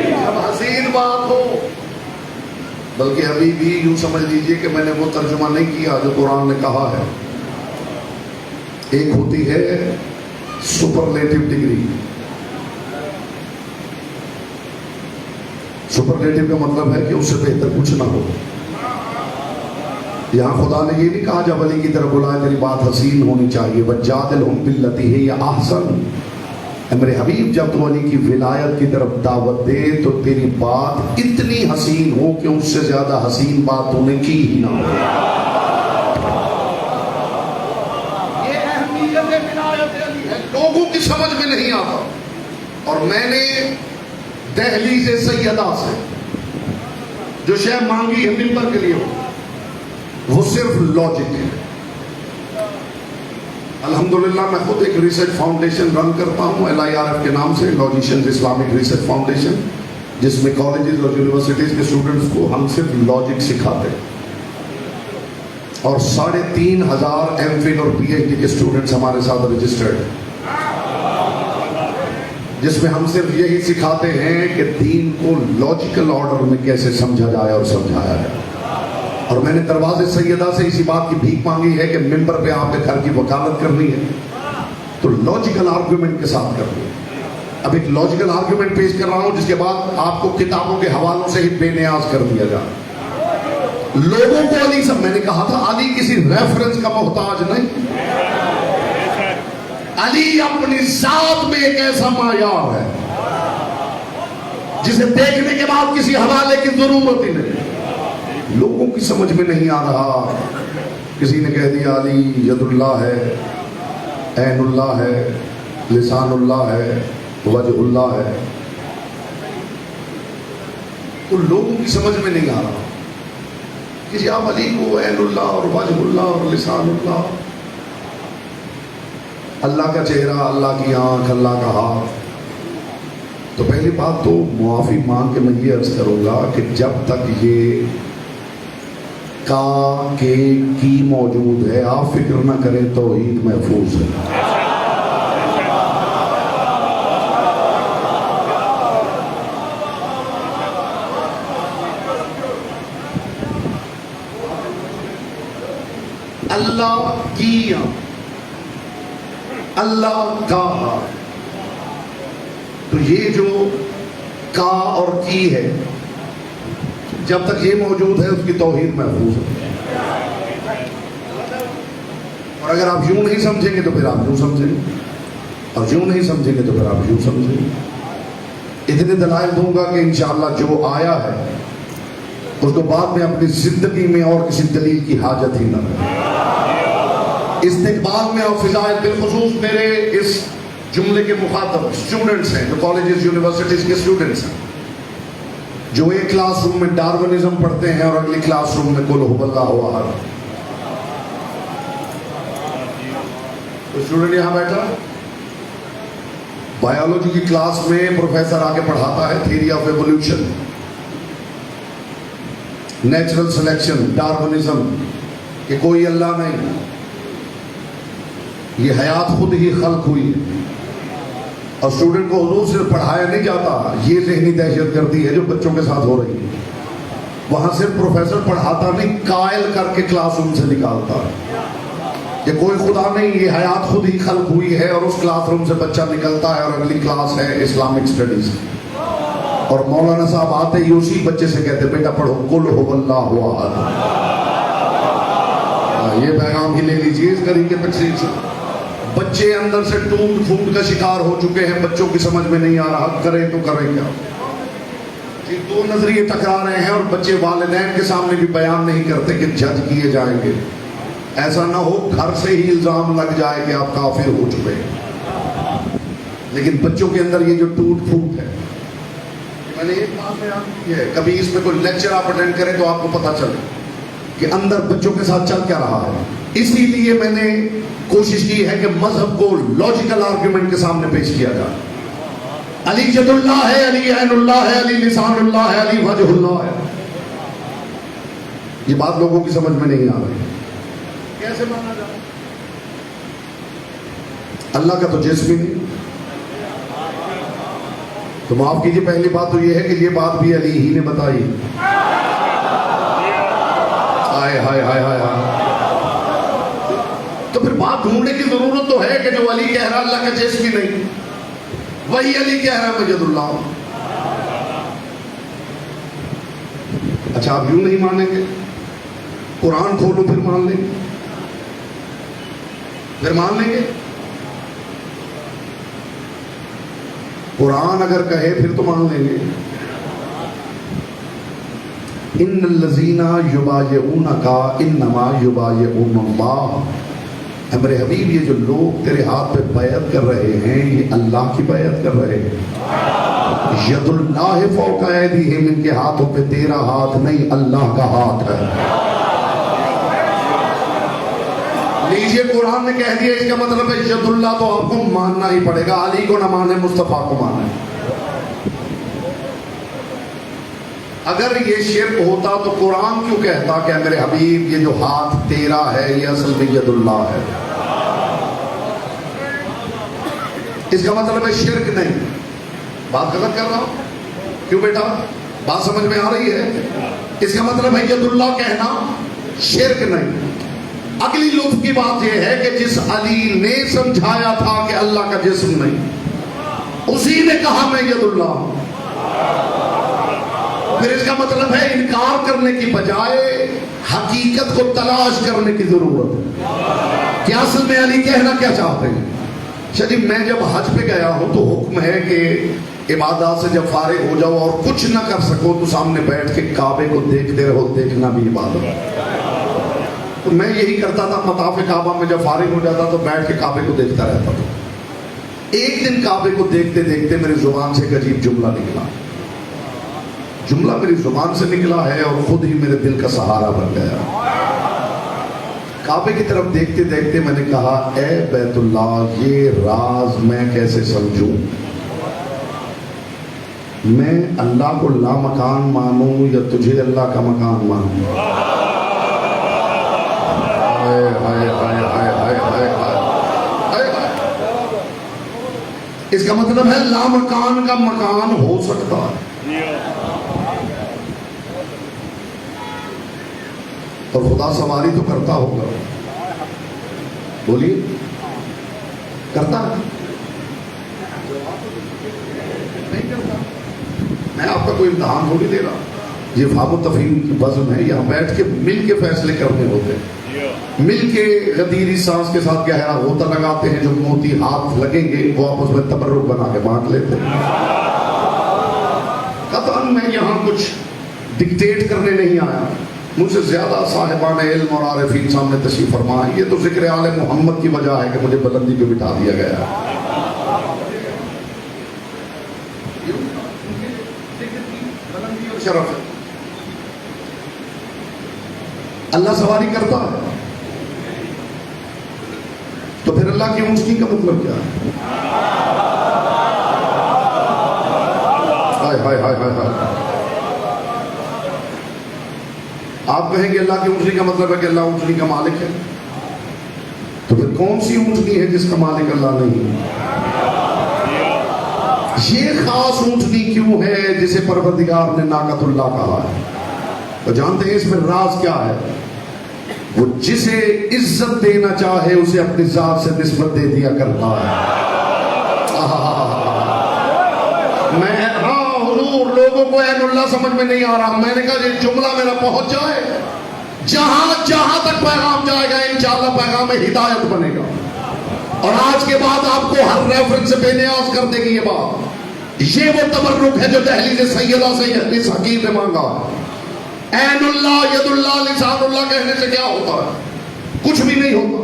جب حسین بات ہو، بلکہ ابھی بھی یوں سمجھ لیجئے کہ میں نے وہ ترجمہ نہیں کیا جو قرآن نے کہا ہے. ایک ہوتی ہے سپرلیٹو ڈگری. سپرلیٹو کا مطلب ہے کہ اس سے بہتر کچھ نہ ہو. یہاں خدا نے یہ نہیں کہا جب علی کی طرف بلائے تیری بات حسین ہونی چاہیے. وجادلھم بالتی ہی احسن. اے میرے حبیب جب تو علی کی ولایت کی طرف دعوت دے تو تیری بات اتنی حسین ہو کہ اس سے زیادہ حسین بات تو نے کی ہی نہ ہو. یہ اہمیت ولایت علی ہے، لوگوں کی سمجھ میں نہیں آتا. اور میں نے دہلی سے سیدہ سے جو شے مانگی ہے ممبر کے لیے ہو، وہ صرف لاجک ہے. الحمدللہ میں خود ایک ریسرچ فاؤنڈیشن رن کرتا ہوں LIRF کے نام سے، لاجیشنز اسلامک ریسرچ فاؤنڈیشن، جس میں کالجز اور یونیورسٹیز کے اسٹوڈنٹس کو ہم صرف لاجک سکھاتے ہیں. اور 3500 MPhil اور PhD کے اسٹوڈنٹس ہمارے ساتھ رجسٹرڈ ہیں، جس میں ہم صرف یہی سکھاتے ہیں کہ دین کو لاجیکل آرڈر میں کیسے سمجھا جائے اور سمجھایا جائے. اور میں نے دروازے سیدہ سے اسی بات کی بھیک مانگی ہے کہ ممبر پہ آپ کے گھر کی وکالت کرنی ہے تو لاجیکل آرگومنٹ کے ساتھ کرنی ہے. اب ایک لاجیکل آرگومنٹ پیش کر رہا ہوں جس کے بعد آپ کو کتابوں کے حوالوں سے ہی بے نیاز کر دیا جائے. لوگوں کو علی سب، میں نے کہا تھا علی کسی ریفرنس کا محتاج نہیں. علی اپنی ذات میں ایک ایسا معیار ہے جسے دیکھنے کے بعد کسی حوالے کی ضرورت ہی نہیں. لوگوں کی سمجھ میں نہیں آ رہا. کسی نے کہہ دیا علی ید اللہ ہے، عین اللہ ہے، لسان اللہ ہے، وجہ اللہ ہے. تو لوگوں کی سمجھ میں نہیں آ رہا کہ آپ علی کو عین اللہ اور وجہ اللہ اور لسان اللہ، اللہ کا چہرہ، اللہ کی آنکھ، اللہ کا ہاتھ. تو پہلی بات تو معافی مانگ کے میں یہ عرض کروں گا کہ جب تک یہ کا کے کی موجود ہے آپ فکر نہ کریں، توحید محفوظ ہے. اللہ کی، اللہ کا، تو یہ جو کا اور کی ہے جب تک یہ موجود ہے اس کی توحید محفوظ ہے. اور اگر آپ یوں نہیں سمجھیں گے تو پھر آپ یوں سمجھیں گے، اور یوں نہیں سمجھیں گے تو پھر آپ یوں سمجھیں گے. اتنے دلائل دوں گا کہ انشاءاللہ جو آیا ہے اس کو بعد میں اپنی زندگی میں اور کسی دلیل کی حاجت ہی نہ رہے. استقبال میں اور فضائل، بالخصوص میرے اس جملے کے مخاطب اسٹوڈنٹس ہیں جو کالجز یونیورسٹیز کے اسٹوڈنٹس ہیں، جو ایک کلاس روم میں ڈارونزم پڑھتے ہیں اور اگلی کلاس روم میں قل هو اللہ احد. اسٹوڈنٹ یہاں بیٹھا بایولوجی کی کلاس میں پروفیسر آگے پڑھاتا ہے theory of evolution, natural selection, Darwinism, کہ کوئی اللہ نہیں، یہ حیات خود ہی خلق ہوئی ہے. اور اسٹوڈنٹ کو حضور سے پڑھایا نہیں جاتا. یہ ذہنی دہشت گردی ہے جو بچوں کے ساتھ ہو رہی ہے. وہاں صرف پروفیسر پڑھاتا نہیں، قائل کر کے کلاس روم سے نکالتا ہے کہ کوئی خدا نہیں، یہ حیات خود ہی خلق ہوئی ہے. اور اس کلاس روم سے بچہ نکلتا ہے اور اگلی کلاس ہے اسلامک اسٹڈیز، اور مولانا صاحب آتے ہی اسی بچے سے کہتے بیٹا پڑھو قل هو اللہ احد. یہ پیغام ہی لے لیجیے اس گھڑی کے تقسیم سے. بچے اندر سے ٹوٹ پھوٹ کا شکار ہو چکے ہیں، بچوں کی سمجھ میں نہیں آ رہا کرے تو کرے کیا. دو نظریے ٹکرا رہے ہیں اور بچے والدین کے سامنے بھی بیان نہیں کرتے کہ جج کیے جائیں گے. ایسا نہ ہو گھر سے ہی الزام لگ جائے کہ آپ کافر ہو چکے ہیں. لیکن بچوں کے اندر یہ جو ٹوٹ پھوٹ ہے، میں نے ایک بات بیان کی ہے، کبھی اس میں کوئی لیکچر آپ اٹینڈ کریں تو آپ کو پتہ چلے کہ اندر بچوں کے ساتھ چل کیا رہا ہے. اسی لیے میں نے کوشش کی ہے کہ مذہب کو لاجیکل آرگومنٹ کے سامنے پیش کیا جائے. علی ید اللہ ہے، علی عین اللہ ہے، علی لسان اللہ ہے، علی وجہ اللہ ہے. یہ بات لوگوں کی سمجھ میں نہیں آ رہی. کیسے مانا جائے؟ اللہ کا تو جسم ہی نہیں. تو معاف کیجیے، پہلی بات تو یہ ہے کہ یہ بات بھی علی ہی نے بتائی. ہائے ہائے ہائے ہائے ہائے. تو پھر بات ڈھونڈنے کی ضرورت تو ہے کہ جو علی کہہ رہا اللہ کا جسم ہی نہیں، وہی علی کہہ رہا میں ید اللہ ہوں. اچھا آپ یوں نہیں مانیں گے، قرآن کھولو پھر مان لیں گے، پھر مان لیں گے. قرآن اگر کہے پھر تو مان لیں گے. ان الذین یبایعونک انما یبایعون اللہ. میرے حبیب یہ جو لوگ تیرے ہاتھ پہ بیعت کر رہے ہیں یہ اللہ کی بیعت کر رہے ہیں. ید اللہ فوق ایدیہم، ان کے ہاتھوں پہ تیرا ہاتھ نہیں اللہ کا ہاتھ ہے. لیجیے قرآن نے کہہ دیا، اس کا مطلب ہے ید اللہ تو آپ کو ماننا ہی پڑے گا، علی کو نہ مانے مصطفیٰ کو مانے۔ اگر یہ شرک ہوتا تو قرآن کیوں کہتا کہ میرے حبیب یہ جو ہاتھ تیرا ہے یہ اصل میں ید اللہ ہے؟ اس کا مطلب ہے شرک نہیں۔ بات غلط کر رہا ہوں؟ کیوں بیٹا بات سمجھ میں آ رہی ہے؟ اس کا مطلب ہے ید اللہ کہنا شرک نہیں۔ اگلی لطف کی بات یہ ہے کہ جس علی نے سمجھایا تھا کہ اللہ کا جسم نہیں، اسی نے کہا میں ید اللہ ہوں۔ پھر اس کا مطلب ہے انکار کرنے کی بجائے حقیقت کو تلاش کرنے کی ضرورت ہے کہ اصل میں علی کہنا کیا چاہتے ہیں۔ شریف میں جب حج پہ گیا ہوں تو حکم ہے کہ عبادات سے جب فارغ ہو جاؤ اور کچھ نہ کر سکو تو سامنے بیٹھ کے کعبے کو دیکھتے رہو، دیکھنا بھی عبادت ہے۔ تو میں یہی کرتا تھا، مطاف کعبہ میں جب فارغ ہو جاتا تو بیٹھ کے کعبے کو دیکھتا رہتا تھا۔ ایک دن کعبے کو دیکھتے دیکھتے میری زبان سے ایک عجیب جملہ نکلا، جملہ میری زبان سے نکلا ہے اور خود ہی میرے دل کا سہارا بن گیا۔ کعبے کی طرف دیکھتے دیکھتے میں نے کہا، اے بیت اللہ یہ راز میں کیسے سمجھوں؟ میں اللہ کو لا مکان مانوں یا تجھے اللہ کا مکان مانوں؟ اس کا مطلب ہے لا مکان کا مکان ہو سکتا ہے، اور خدا سواری تو کرتا ہوگا، بولیے کرتا ہے؟ نہیں کرتا۔ میں آپ کا کوئی امتحان تھوڑی دے رہا، یہ فہم و تفہیم کی بزم ہے، یہاں بیٹھ کے مل کے فیصلے کرنے ہوتے ہیں، مل کے غدیری سانس کے ساتھ گہرا غوطہ لگاتے ہیں، جو موتی ہاتھ لگیں گے وہ آپس میں تبرک بنا کے بانٹ لیتے ہیں۔ قطعاً میں یہاں کچھ ڈکٹیٹ کرنے نہیں آیا، مجھ سے زیادہ صاحبان علم اور عارفین سامنے تشریف فرما ہے۔ یہ تو ذکر آل محمد کی وجہ ہے کہ مجھے بلندی پہ بٹھا دیا گیا ہے۔ بلندی اور شرف ہے، اللہ سواری کرتا ہے، تو پھر اللہ کی اونچنی کا مطلب کیا ہے؟ ہائے ہائے ہائے ہائے ہائے۔ آپ کہیں گے اللہ کی اونچنی کا مطلب ہے کہ اللہ اونچنی کا مالک ہے، تو پھر کون سی اونچنی ہے جس کا مالک اللہ نہیں ہے؟ یہ خاص اونچنی کیوں ہے جسے پروردگار نے ناقۃ اللہ کہا ہے؟ تو جانتے ہیں اس میں راز کیا ہے؟ وہ جسے عزت دینا چاہے اسے اپنی ذات سے نسبت دے دیا کرتا ہے۔ میں حضور لوگوں کو عین اللہ سمجھ میں نہیں آ رہا، میں نے کہا یہ جملہ میرا پہنچ جائے، جہاں تک پیغام جائے گا انشاءاللہ پیغام ہدایت بنے گا، اور آج کے بعد آپ کو ہر ریفرنس سے بے نیاز کر دے گی یہ بات۔ یہ وہ تبرک ہے جو دہلیز سیدہ سے اس حکیم نے مانگا۔ عین اللہ، ید اللہ، لسان اللہ کہنے سے کیا ہوتا ہے؟ کچھ بھی نہیں ہوتا،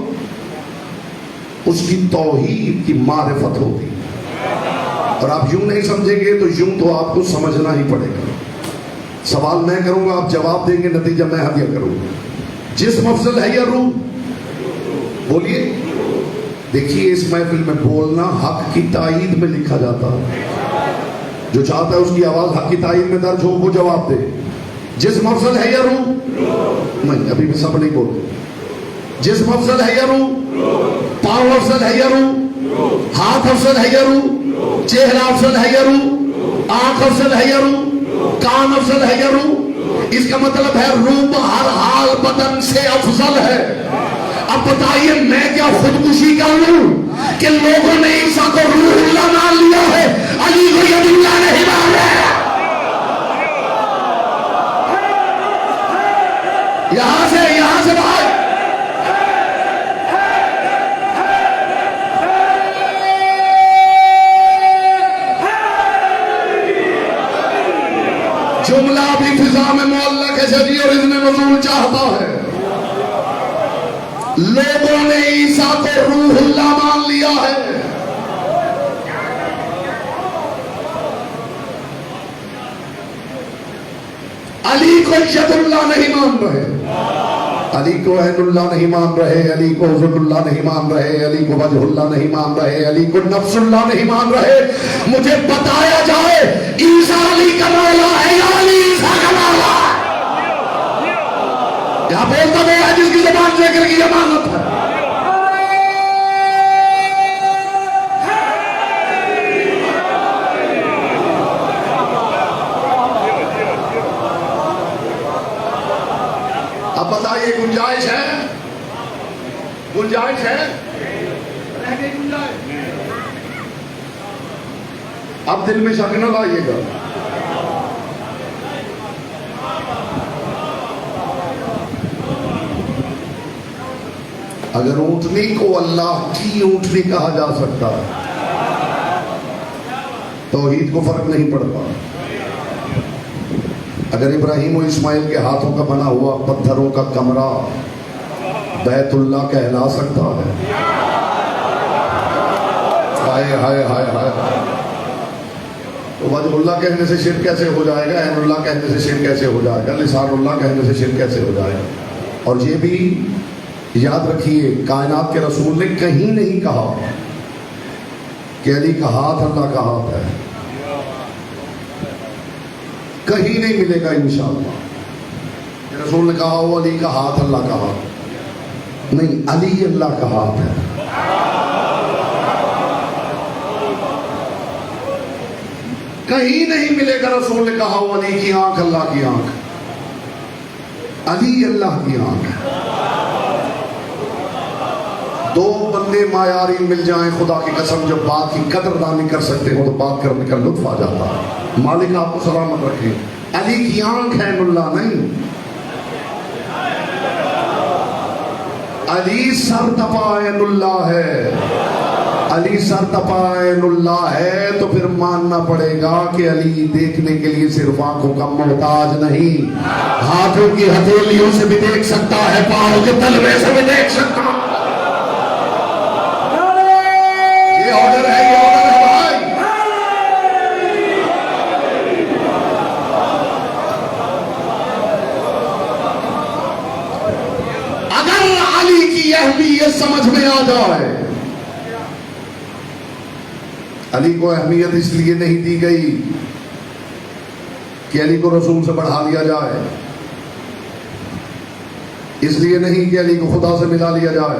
اس کی توحید کی معرفت ہوتی، اور آپ یوں نہیں سمجھیں گے تو یوں تو آپ کو سمجھنا ہی پڑے گا۔ سوال میں کروں گا، آپ جواب دیں گے، نتیجہ میں ہدیہ کروں گا۔ جسم افضل ہے یا روح؟ بولیے۔ دیکھیے اس محفل میں بولنا حق کی تائید میں لکھا جاتا ہے، جو چاہتا ہے اس کی آواز حق کی تائید میں درج ہو وہ جواب دے۔ جسم افضل ہے یا روح؟ نہیں، ابھی بھی سب نہیں بولتے۔ جسم افضل ہے یا روح؟ پاؤں افضل ہے یا روح؟ ہاتھ افضل ہے یا روح؟ چہرہ افضل ہے یا روح؟ آنکھ افضل ہے یا روح؟ کان افضل ہے یا روح؟ اس کا مطلب ہے روح ہر حال بدن سے افضل ہے۔ اب بتائیے میں کیا خودکشی کر لوں کہ لوگوں نے عیسیٰ کو روح اللہ مان لیا ہے، علی کو ید اللہ نہیں مان رہے؟ یہاں سے بھائی جملہ بھی فضا میں معلق ہے شدید اور اذن نزول چاہتا ہے۔ لوگوں نے عیسیٰ کو روح اللہ مان لیا ہے، علی کو ید اللہ نہیں مان رہے۔ علی کو عین اللہ نہیں مان رہے، علی کو ذل اللہ نہیں مان رہے، علی کو وجہ اللہ نہیں مان رہے، علی کو نفس اللہ نہیں مان رہے. مجھے بتایا جائے عیسیٰ علی کا مولا ہے یا علی عیسیٰ کا مولا ہے؟ یہاں بولتا وہ ہے جس کی زبان ذکر کی امانت ہے. اب بتائیے گنجائش ہے؟ گنجائش ہے؟ رہ گئی گنجائش. اب دل میں شک نہ لائیے گا. اگر اونٹنی کو اللہ کی اونٹنی کہا جا سکتا توحید کو فرق نہیں پڑتا. اگر ابراہیم و اسماعیل کے ہاتھوں کا بنا ہوا پتھروں کا کمرہ بیت اللہ کہلا سکتا ہے. ہائے ہائے ہائے ہائے. تو وجہ اللہ کہنے سے شرک کیسے ہو جائے گا؟ عین اللہ کہنے سے شرک کیسے ہو جائے گا؟ لسان اللہ کہنے سے شرک کیسے ہو جائے گا؟ اور یہ بھی یاد رکھیے کائنات کے رسول نے کہیں نہیں کہا کہ علی کا ہاتھ اللہ کا ہاتھ ہے. کہیں نہیں ملے گا انشاءاللہ. رسول نے کہا وہ علی کا ہاتھ اللہ کا ہاتھ نہیں، علی اللہ کا ہاتھ ہے. کہیں نہیں ملے گا رسول نے کہا وہ علی کی آنکھ اللہ کی آنکھ. علی اللہ کی آنکھ ہے. دو بندے معیاری مل جائیں خدا کی قسم جب بات کی قدردانی کر سکتے ہو تو بات کرنے کا لطف آ جاتا ہے. مالک آپ کو سلامت رکھے. علی کی آنکھ ہے اللہ نہیں. علی سر تپا عین اللہ ہے. علی سر تپا عین اللہ ہے تو پھر ماننا پڑے گا کہ علی دیکھنے کے لیے صرف آنکھوں کا محتاج نہیں، ہاتھوں کی ہتھیلیوں سے بھی دیکھ سکتا ہے، پاؤں کے تلوے سے بھی دیکھ سکتا ہے. یہ آرڈر ہے، یہ آرڈر ہے بھائی. اگر علی کی اہمیت سمجھ میں آ جائے، علی کو اہمیت اس لیے نہیں دی گئی کہ علی کو رسول سے بڑھا لیا جائے، اس لیے نہیں کہ علی کو خدا سے ملا لیا جائے.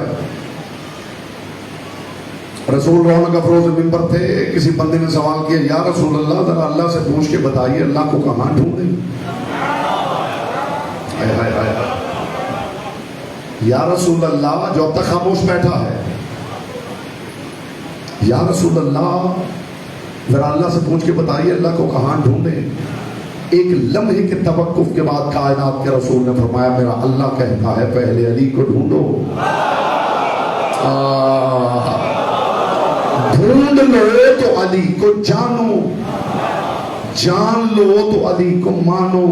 رسول رونق افروز ممبر تھے. کسی بندے نے سوال کیا یا رسول اللہ ذرا اللہ سے پوچھ کے بتائیے اللہ کو کہاں ڈھونڈیں؟ یا رسول اللہ جو اب تک خاموش بیٹھا ہے، یا رسول اللہ ذرا اللہ سے پوچھ کے بتائیے اللہ کو کہاں ڈھونڈیں؟ ایک لمحے کے توقف کے بعد کائنات کے رسول نے فرمایا میرا اللہ کہتا ہے پہلے علی کو ڈھونڈو. ڈھونڈ لو تو علی کو جانو، جان لو تو علی کو مانو،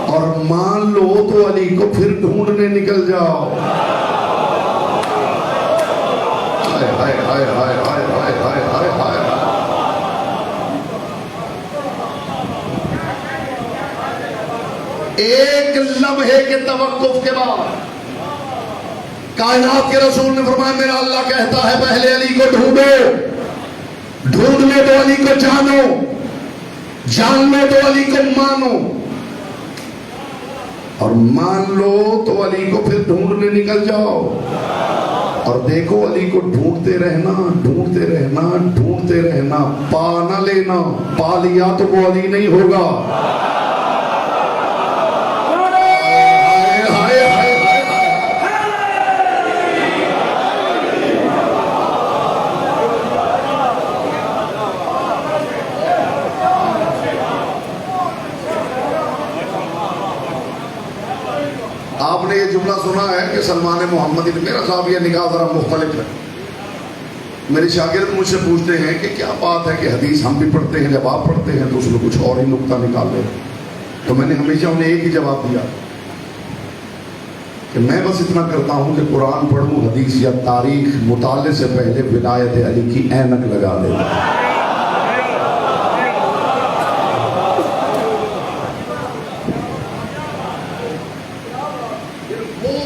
اور مان لو تو علی کو پھر ڈھونڈنے نکل جاؤ. ہائے ہائے ہائے ہائے ہائے ہائے ہائے ہائے ہائے. ایک لمحے کے توقف کے بعد کائنات کے رسول نے فرمایا میرا اللہ کہتا ہے پہلے علی کو ڈھونڈو، ڈھونڈ لو تو علی کو جانو، جان لو تو علی کو مانو، اور مان لو تو علی کو پھر ڈھونڈنے نکل جاؤ. اور دیکھو علی کو ڈھونڈتے رہنا، ڈھونڈتے رہنا، ڈھونڈتے رہنا. پا نہ لینا، پا لیا تو وہ علی نہیں ہوگا. آپ نے یہ جملہ سنا ہے کہ سلمان محمدی نے، میرا زاویہ نگاہ ذرا مختلف ہے. میرے شاگرد مجھ سے پوچھتے ہیں کہ کیا بات ہے کہ حدیث ہم بھی پڑھتے ہیں، جب آپ پڑھتے ہیں تو اس میں کچھ اور ہی نقطہ نکال لیں. تو میں نے ہمیشہ انہیں ایک ہی جواب دیا کہ میں بس اتنا کرتا ہوں کہ قرآن پڑھوں، حدیث یا تاریخ مطالعے سے پہلے ولایت علی کی اینک لگا دیتا ہوں.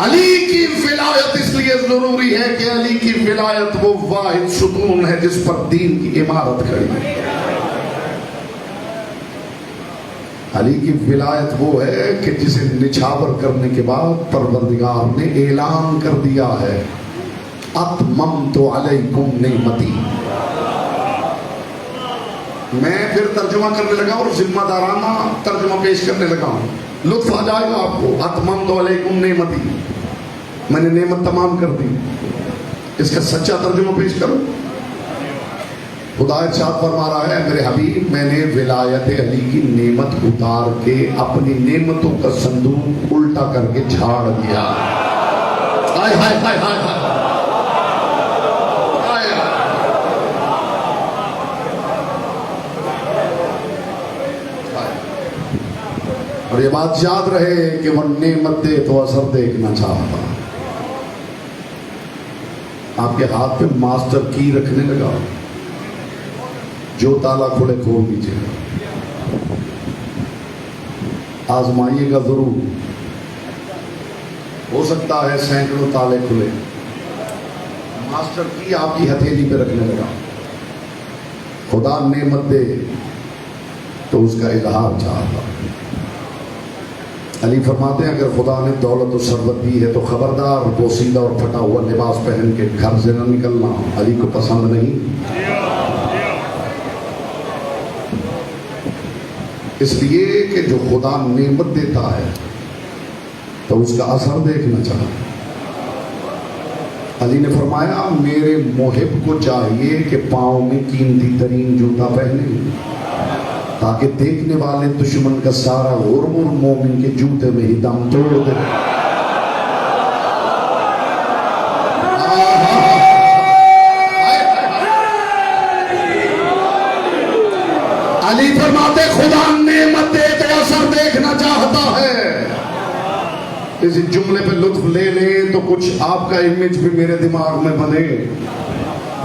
علی کی ولایت اس لیے ضروری ہے کہ علی کی ولایت وہ واحد ستون ہے جس پر دین کی عمارت کھڑی ہے. علی کی ولایت وہ ہے کہ جسے نچھاور کرنے کے بعد پروردگار نے اعلان کر دیا ہے اتممت علیکم نعمتی. میں پھر ترجمہ کرنے لگا اور ذمہ دارانہ ترجمہ پیش کرنے لگا ہوں. لطف آ جائے گا آپ کو. اتممت علیکم نعمتی, میں نے نعمت تمام کر دی. اس کا سچا ترجمہ پیش کرو. خدا ارشاد فرما رہا ہے میرے حبیب میں نے ولایت علی کی نعمت اتار کے اپنی نعمتوں کا صندوق الٹا کر کے جھاڑ دیا. ہائے ہائے ہائے ہائے ہائے. اور یہ بات یاد رہے کہ وہ نعمت دے تو اثر دیکھنا چاہتا. آپ کے ہاتھ پہ ماسٹر کی رکھنے لگا, جو تالا کھلے کھول دیجیے. آزمائیے گا ضرور, ہو سکتا ہے سینکڑوں تالے کھلے. ماسٹر کی آپ کی ہتھیلی پہ رکھنے لگا. خدا نعمت دے تو اس کا اظہار چاہتا. علی فرماتے ہیں اگر خدا نے دولت و ثروت دی ہے تو خبردار بوسیدہ اور پھٹا ہوا لباس پہن کے گھر سے نہ نکلنا. علی کو پسند نہیں. اس لیے کہ جو خدا نعمت دیتا ہے تو اس کا اثر دیکھنا چاہتا. علی نے فرمایا میرے محب کو چاہیے کہ پاؤں میں قیمتی ترین جوتا پہنے تاکہ دیکھنے والے دشمن کا سارا غرور مومن کے جوتے میں ہی دم توڑ دے. علی فرماتے خدا نعمت دے تو اثر دیکھنا چاہتا ہے. اس جملے پہ لطف لے لیں تو کچھ آپ کا امیج بھی میرے دماغ میں بنے.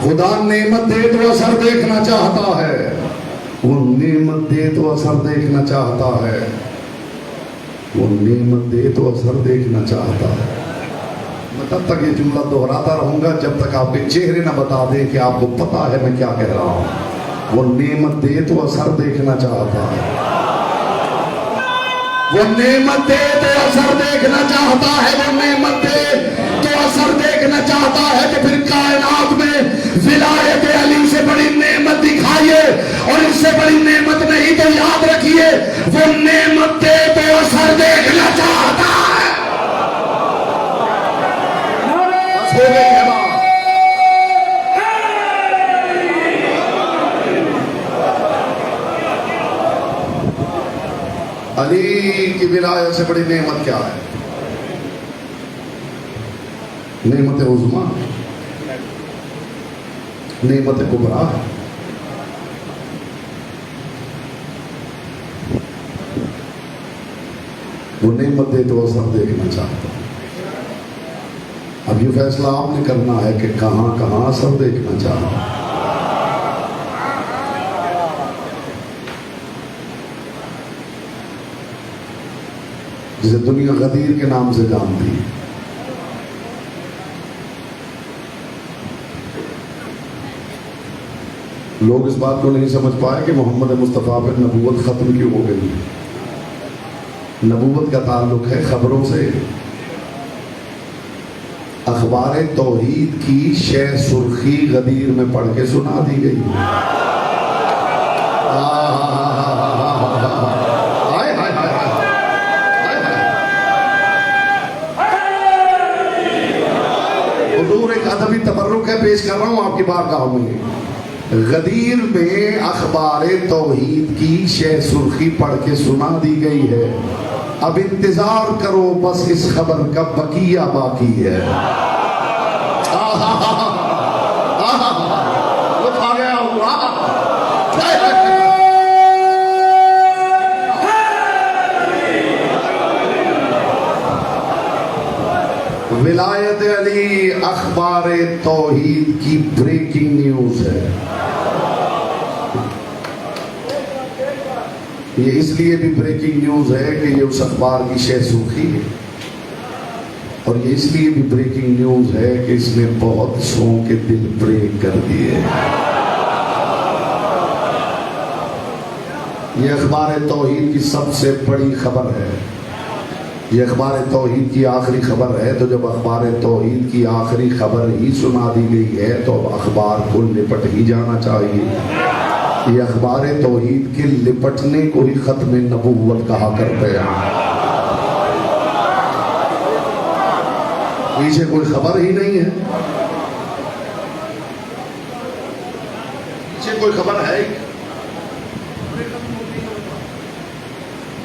خدا نعمت دے تو اثر دیکھنا چاہتا ہے. وہ نعمت دے تو اثر دیکھنا چاہتا ہے. وہ نعمت دے تو اثر دیکھنا چاہتا ہے. میں تب تک یہ جملہ دہراتا رہوں گا جب تک آپ کے چہرے نہ بتا دیں کہ آپ کو پتا ہے میں کیا کہہ رہا ہوں. وہ نعمت دے تو اثر دیکھنا چاہتا ہے. وہ نعمت دے تو اثر دیکھنا چاہتا ہے. وہ نعمت دے تو اثر دیکھنا چاہتا ہے کہ پھر کائنات میں ولایت علی سے بڑی نعمت دکھائیے, اور اس سے بڑی نعمت نہیں تو یاد رکھیے وہ نعمت دے تو اثر دیکھنا چاہتا ہے. بس ہو گئی ہے بات. علی کی ولایت سے بڑی نعمت کیا ہے؟ نعمت عظمیٰ, نعمت کبریٰ. وہ نعمت دے تو اثر دیکھنا چاہتا. اب یہ فیصلہ آپ نے کرنا ہے کہ کہاں کہاں اثر دیکھنا چاہتا. جسے دنیا غدیر کے نام سے جانتی ہے. لوگ اس بات کو نہیں سمجھ پائے کہ محمد مصطفیٰ پر نبوت ختم کیوں ہو گئی. نبوت کا تعلق ہے خبروں سے. اخبار توحید کی شہ سرخی غدیر میں پڑھ کے سنا دی گئی. حضور ایک ادبی تبرک ہے پیش کر رہا ہوں آپ کی بارگاہ میں. غدیر میں اخبار توحید کی شہ سرخی پڑھ کے سنا دی گئی ہے. اب انتظار کرو بس اس خبر کا بقیہ باقی ہے. ولایت علی اخبار توحید کی بریکنگ نیوز ہے. یہ اس لیے بھی بریکنگ نیوز ہے کہ یہ اس اخبار کی شہ سرخی ہے. اور یہ اس لیے بھی بریکنگ نیوز ہے کہ اس نے بہت سو کے دل بریک کر دیے. یہ اخبار توحید کی سب سے بڑی خبر ہے. یہ اخبار توحید کی آخری خبر ہے. تو جب اخبار توحید کی آخری خبر ہی سنا دی گئی ہے تو اب اخبار کو لپٹ ہی جانا چاہیے. یہ اخبار توحید کے لپٹنے کو ہی ختم نبوت کہا کرتے ہیں. پیچھے کوئی خبر ہی نہیں ہے, پیچھے کوئی خبر ہے.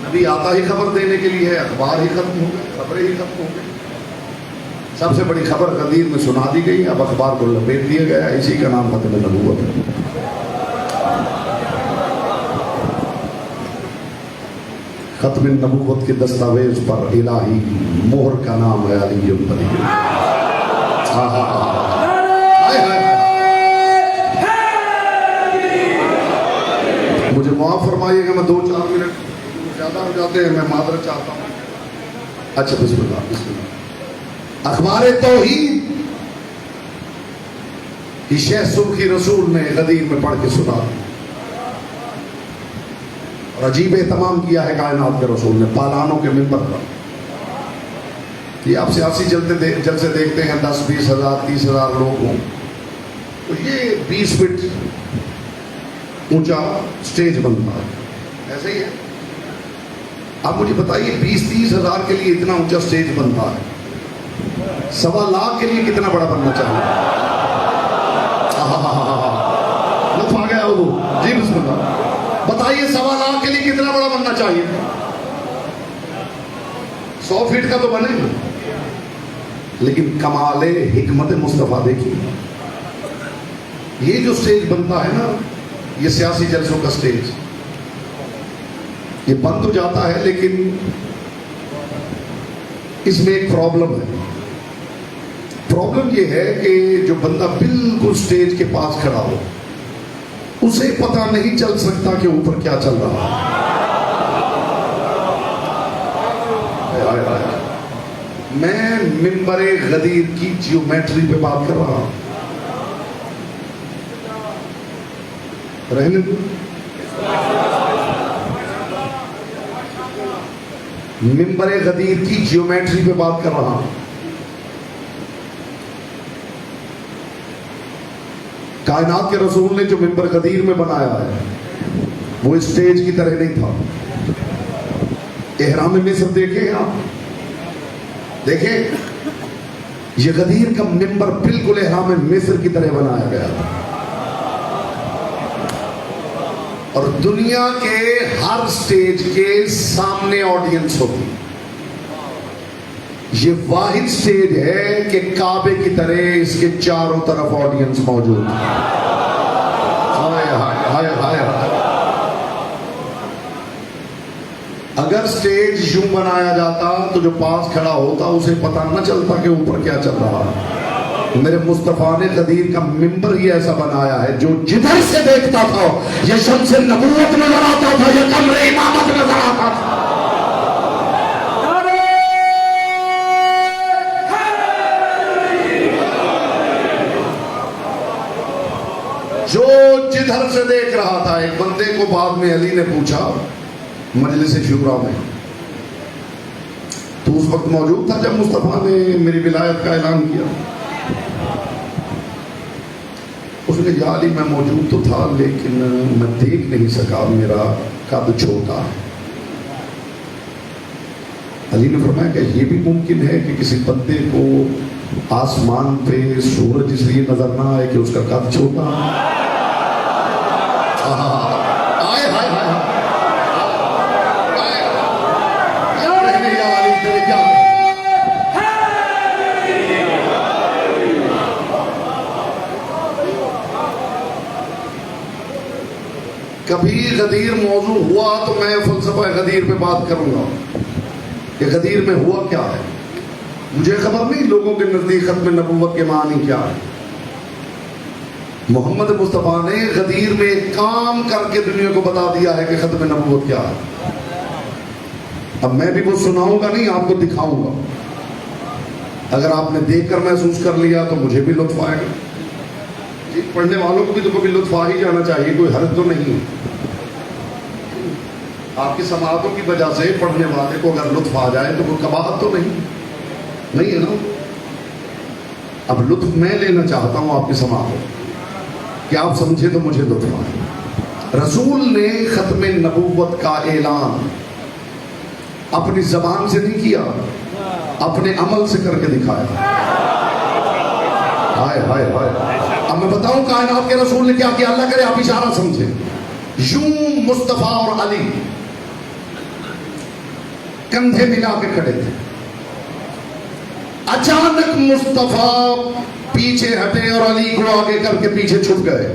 نبی آتا ہی خبر دینے کے لیے ہے, اخبار ہی ختم ہو گئے, خبریں ہی ختم ہو گئی. سب سے بڑی خبر غدیر میں سنا دی گئی, اب اخبار کو لپیٹ دیا گیا. اسی کا نام ختم نبوت ہے. ختم نبوت کے دستاویز پر الہی مہر کا نام ہے علی بن. مجھے معاف فرمائیے کہ میں 2-4 منٹ زیادہ ہو جاتے ہیں, میں معذرت چاہتا ہوں. اچھا بسم اللہ بسم اللہ. اخبار توحید کی شیخ سبکی رسول نے غدیر میں پڑھ کے سنا اور عجیب اہتمام کیا ہے کائنات کے رسول نے پالانوں کے منبر پر. کہ آپ سیاسی جلسے دیکھتے ہیں 10-20 ہزار 30 ہزار لوگ ہوں, تو یہ 20 فٹ اونچا سٹیج بنتا ہے, ایسے ہی ہے. آپ مجھے بتائیے 20-30 ہزار کے لیے اتنا اونچا سٹیج بنتا ہے, 1.25 لاکھ کے لیے کتنا بڑا بننا چاہیے؟ لطف آ گیا وہ جی بسم اللہ. بتائیے 1.25 لاکھ کے لیے کتنا بڑا بننا چاہیے؟ 100 فٹ کا تو بنے گا. لیکن کمال حکمت مصطفیٰ دیکھیے, یہ جو سٹیج بنتا ہے نا, یہ سیاسی جلسوں کا سٹیج, یہ بن تو جاتا ہے لیکن اس میں ایک پرابلم ہے. پرابلم یہ ہے کہ جو بندہ بالکل سٹیج کے پاس کھڑا ہو اسے پتہ نہیں چل سکتا کہ اوپر کیا چل رہا ہے. میں منبر غدیر کی جیومیٹری پہ بات کر رہا ہوں. رہنے دو. منبر غدیر کی جیومیٹری پہ بات کر رہا ہوں. کائنات کے رسول نے جو منبر غدیر میں بنایا ہے وہ اسٹیج کی طرح نہیں تھا. احرام مصر دیکھیں آپ, دیکھیں یہ غدیر کا منبر بالکل احرام مصر کی طرح بنایا گیا تھا. اور دنیا کے ہر سٹیج کے سامنے آڈینس ہوتی. یہ واحد سٹیج ہے کہ کعبے کی طرح اس کے چاروں طرف آڈینس موجود ہے. اگر سٹیج یوں بنایا جاتا تو جو پاس کھڑا ہوتا اسے پتہ نہ چلتا کہ اوپر کیا چل رہا ہے. میرے مصطفیٰ نے غدیر کا منبر ہی ایسا بنایا ہے جو جدھر سے دیکھتا تھا یہ شمس نبوت نظر آتا تھا, یہ قمر امامت نظر آتا تھا. جو جدھر سے دیکھ رہا تھا. ایک بندے کو بعد میں علی نے پوچھا مجلس شورا میں, تو اس وقت موجود تھا جب مصطفیٰ نے میری ولایت کا اعلان کیا؟ اس نے کہا علی میں موجود تو تھا لیکن میں دیکھ نہیں سکا, میرا قد چھوٹا. علی نے فرمایا کہ یہ بھی ممکن ہے کہ کسی بندے کو آسمان پہ سورج اس لیے نظر نہ آئے کہ اس کا قد چھوٹا. کبھی غدیر موضوع ہوا تو میں فلسفہ غدیر پہ بات کروں گا کہ غدیر میں ہوا کیا ہے. مجھے خبر نہیں لوگوں کے نزدیک ختم نبوت کے معنی کیا ہے. محمد مصطفیٰ نے غدیر میں ایک کام کر کے دنیا کو بتا دیا ہے کہ ختم نبوت کیا ہے. اب میں بھی وہ سناؤں گا نہیں, آپ کو دکھاؤں گا. اگر آپ نے دیکھ کر محسوس کر لیا تو مجھے بھی لطف آئے گا. جی پڑھنے والوں کو بھی تو کبھی لطف آ ہی جانا چاہیے، کوئی حرج تو نہیں. آپ کی سماعتوں کی وجہ سے پڑھنے والے کو اگر لطف آ جائے تو کوئی قباحت تو نہیں ہے نا. اب لطف میں لینا چاہتا ہوں آپ کی سماعتوں کہ آپ سمجھے تو مجھے لطف آئے. رسول نے ختم نبوت کا اعلان اپنی زبان سے نہیں کیا، اپنے عمل سے کر کے دکھایا. ہائے ہائے ہائے. اب میں بتاؤں کائنات کے رسول نے کیا کیا، اللہ کرے آپ اشارہ سمجھیں. یوں مصطفیٰ اور علی کندھے ملا کے کھڑے تھے. اچانک مصطفیٰ پیچھے ہٹے اور علی کو آگے کر کے پیچھے چھپ گئے.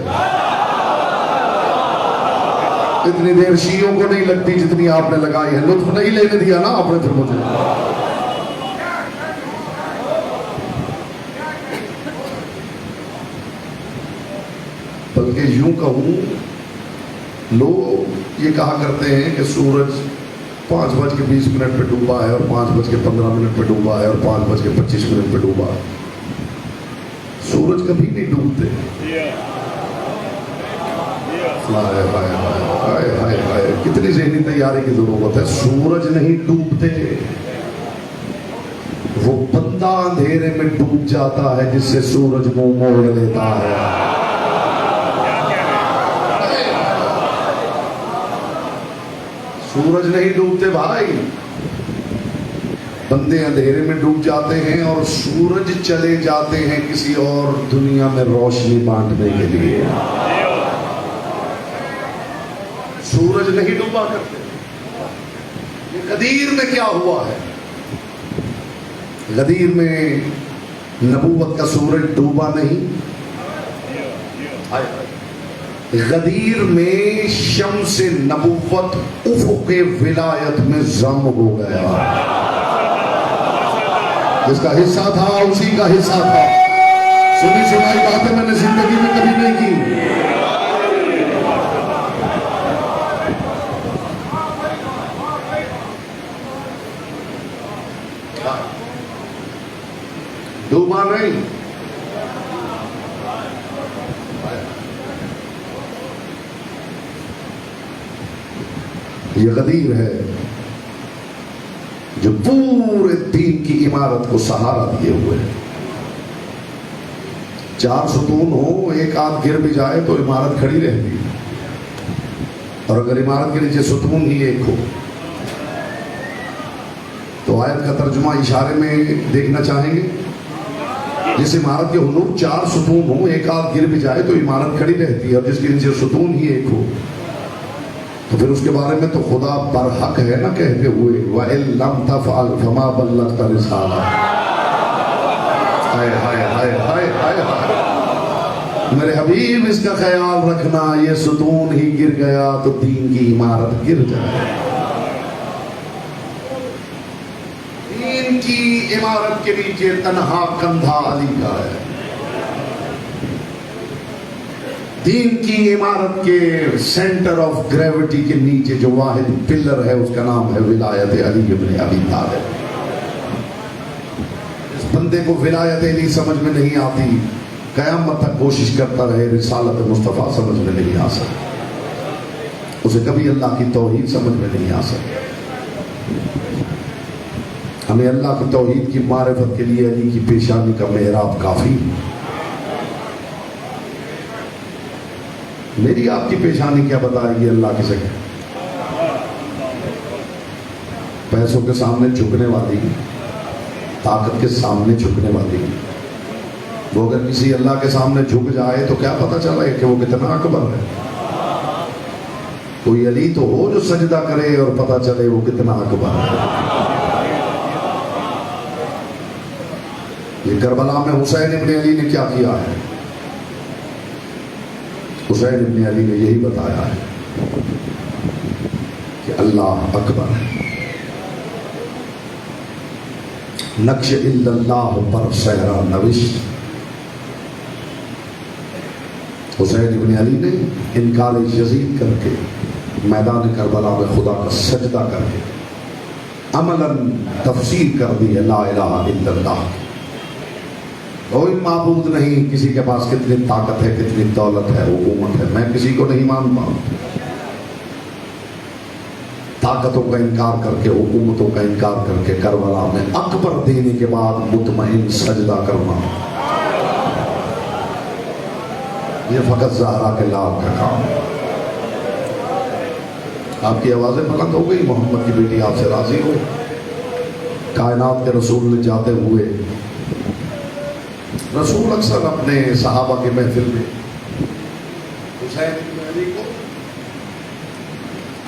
اتنی دیر شیعوں کو نہیں لگتی جتنی آپ نے لگائی ہے. لطف نہیں لینے دیا نا آپ نے پھر مجھے. بلکہ یوں کہوں، لوگ یہ کہا کرتے ہیں کہ سورج 5:20 پہ ڈوبا ہے اور 5:15 پہ ڈوبا ہے اور 5:25 پہ ڈوبا ہے. سورج کبھی نہیں ڈوبتے. کتنی ذہنی تیاری کی ضرورت ہے. سورج نہیں ڈوبتے، وہ بندہ اندھیرے میں ڈوب جاتا ہے جس سے سورج منہ موڑ لیتا ہے. سورج نہیں ڈوبتے بھائی، بندے اندھیرے میں ڈوب جاتے ہیں اور سورج چلے جاتے ہیں کسی اور دنیا میں روشنی بانٹنے کے لیے. سورج نہیں ڈوبا کرتے. غدیر میں کیا ہوا ہے؟ غدیر میں نبوت کا سورج ڈوبا نہیں، غدیر میں شمس نبوت افق ولایت میں ضم ہو گیا. جس کا حصہ تھا اسی کا حصہ تھا. سنی سنائی باتیں میں نے زندگی میں کبھی نہیں کی. ڈوبا نہیں. یہ غدیر ہے جو پورے دین کی عمارت کو سہارا دیے ہوئے ہے. 4 ستون ہو، ایک آدھ گر بھی جائے تو عمارت کھڑی رہتی، اور اگر عمارت کے نیچے ستون ہی ایک ہو تو آیت کا ترجمہ اشارے میں دیکھنا چاہیں گے. جس عمارت کے حضور 4 ستون ہو، ایک آدھ گر بھی جائے تو عمارت کھڑی رہتی ہے، اور جس کے نیچے ستون ہی ایک ہو تو پھر اس کے بارے میں تو خدا برحق ہے نا کہتے ہوئے وَإِن لَمْ تَفْعَلْ فَمَا بَلَّغْتَ رِسَالَتَهُ. ہائے ہائے ہائے ہائے ہائے ہائے. میرے حبیب اس کا خیال رکھنا، یہ ستون ہی گر گیا تو دین کی عمارت گر جائے. دین کی عمارت کے نیچے تنہا کندھا علی کا ہے. دین کی عمارت کے سینٹر آف گریوٹی کے نیچے جو واحد پلر ہے اس کا نام ہے ولایت علی ابن ابی طالب. اس بندے کو ولایت علی سمجھ میں نہیں آتی، قیامت تک کوشش کرتا رہے رسالت مصطفیٰ سمجھ میں نہیں آ سکتی، اسے کبھی اللہ کی توحید سمجھ میں نہیں آ سکتی. ہمیں اللہ کی توحید کی معرفت کے لیے علی کی پیشانی کا محراب کافی. میری آپ کی پیشانی کیا بتا رہی ہے اللہ کی جگہ؟ پیسوں کے سامنے جھکنے والی، طاقت کے سامنے جھکنے والی. وہ اگر کسی اللہ کے سامنے جھک جائے تو کیا پتہ چلا ہے کہ وہ کتنا اکبر ہے. کوئی علی تو ہو جو سجدہ کرے اور پتہ چلے وہ کتنا اکبر ہے. یہ کربلا میں حسین ابن علی نے کیا کیا ہے؟ حسین ابن علی نے یہی بتایا ہے کہ اللہ اکبر ہے. نقش الا اللہ پر صحرا نوشت. حسین ابن علی نے انکار یزید کر کے میدان کربلا میں خدا کا سجدہ کر کے عملاً تفسیر کر دی ہے لا الہ الا اللہ. کوئی معبود نہیں، کسی کے پاس کتنی طاقت ہے، کتنی دولت ہے، حکومت ہے، میں کسی کو نہیں مانتا. طاقتوں کا انکار کر کے، حکومتوں کا انکار کر کے کربلا میں اکبر دینے کے بعد مطمئن سجدہ کرنا، یہ فقط زہرا کے لال کا کام ہے. آپ کی آوازیں بلند ہو گئی، محمد کی بیٹی آپ سے راضی ہو. کائنات کے رسول نے جاتے ہوئے، رسول اکثر اپنے صحابہ کے محفل میں حسین بن علی کو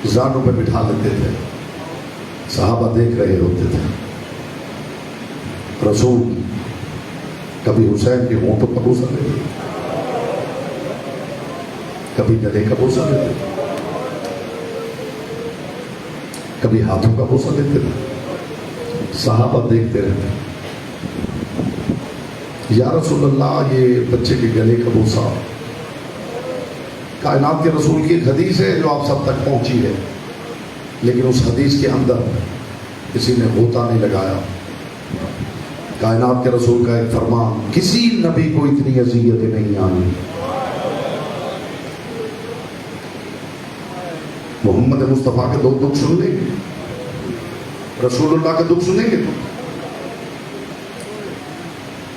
زانوں پہ بٹھا لیتے تھے، صحابہ دیکھ رہے ہوتے تھے. رسول کبھی حسین کے ہونٹوں کا بوسہ لیتے، کبھی گلے کا بوسہ لیتے تھے، کبھی ہاتھوں کا بوسہ لیتے تھے. صحابہ دیکھتے رہتے، یا رسول اللہ یہ بچے کے گلے کا بوسہ. کائنات کے رسول کی ایک حدیث ہے جو آپ سب تک پہنچی ہے، لیکن اس حدیث کے اندر کسی نے غوطہ نہیں لگایا. کائنات کے رسول کا ایک فرمان، کسی نبی کو اتنی اذیتیں نہیں آئیں. محمد مصطفیٰ کے دو دکھ سن لیں گے، رسول اللہ کے دکھ سنیں گے تو.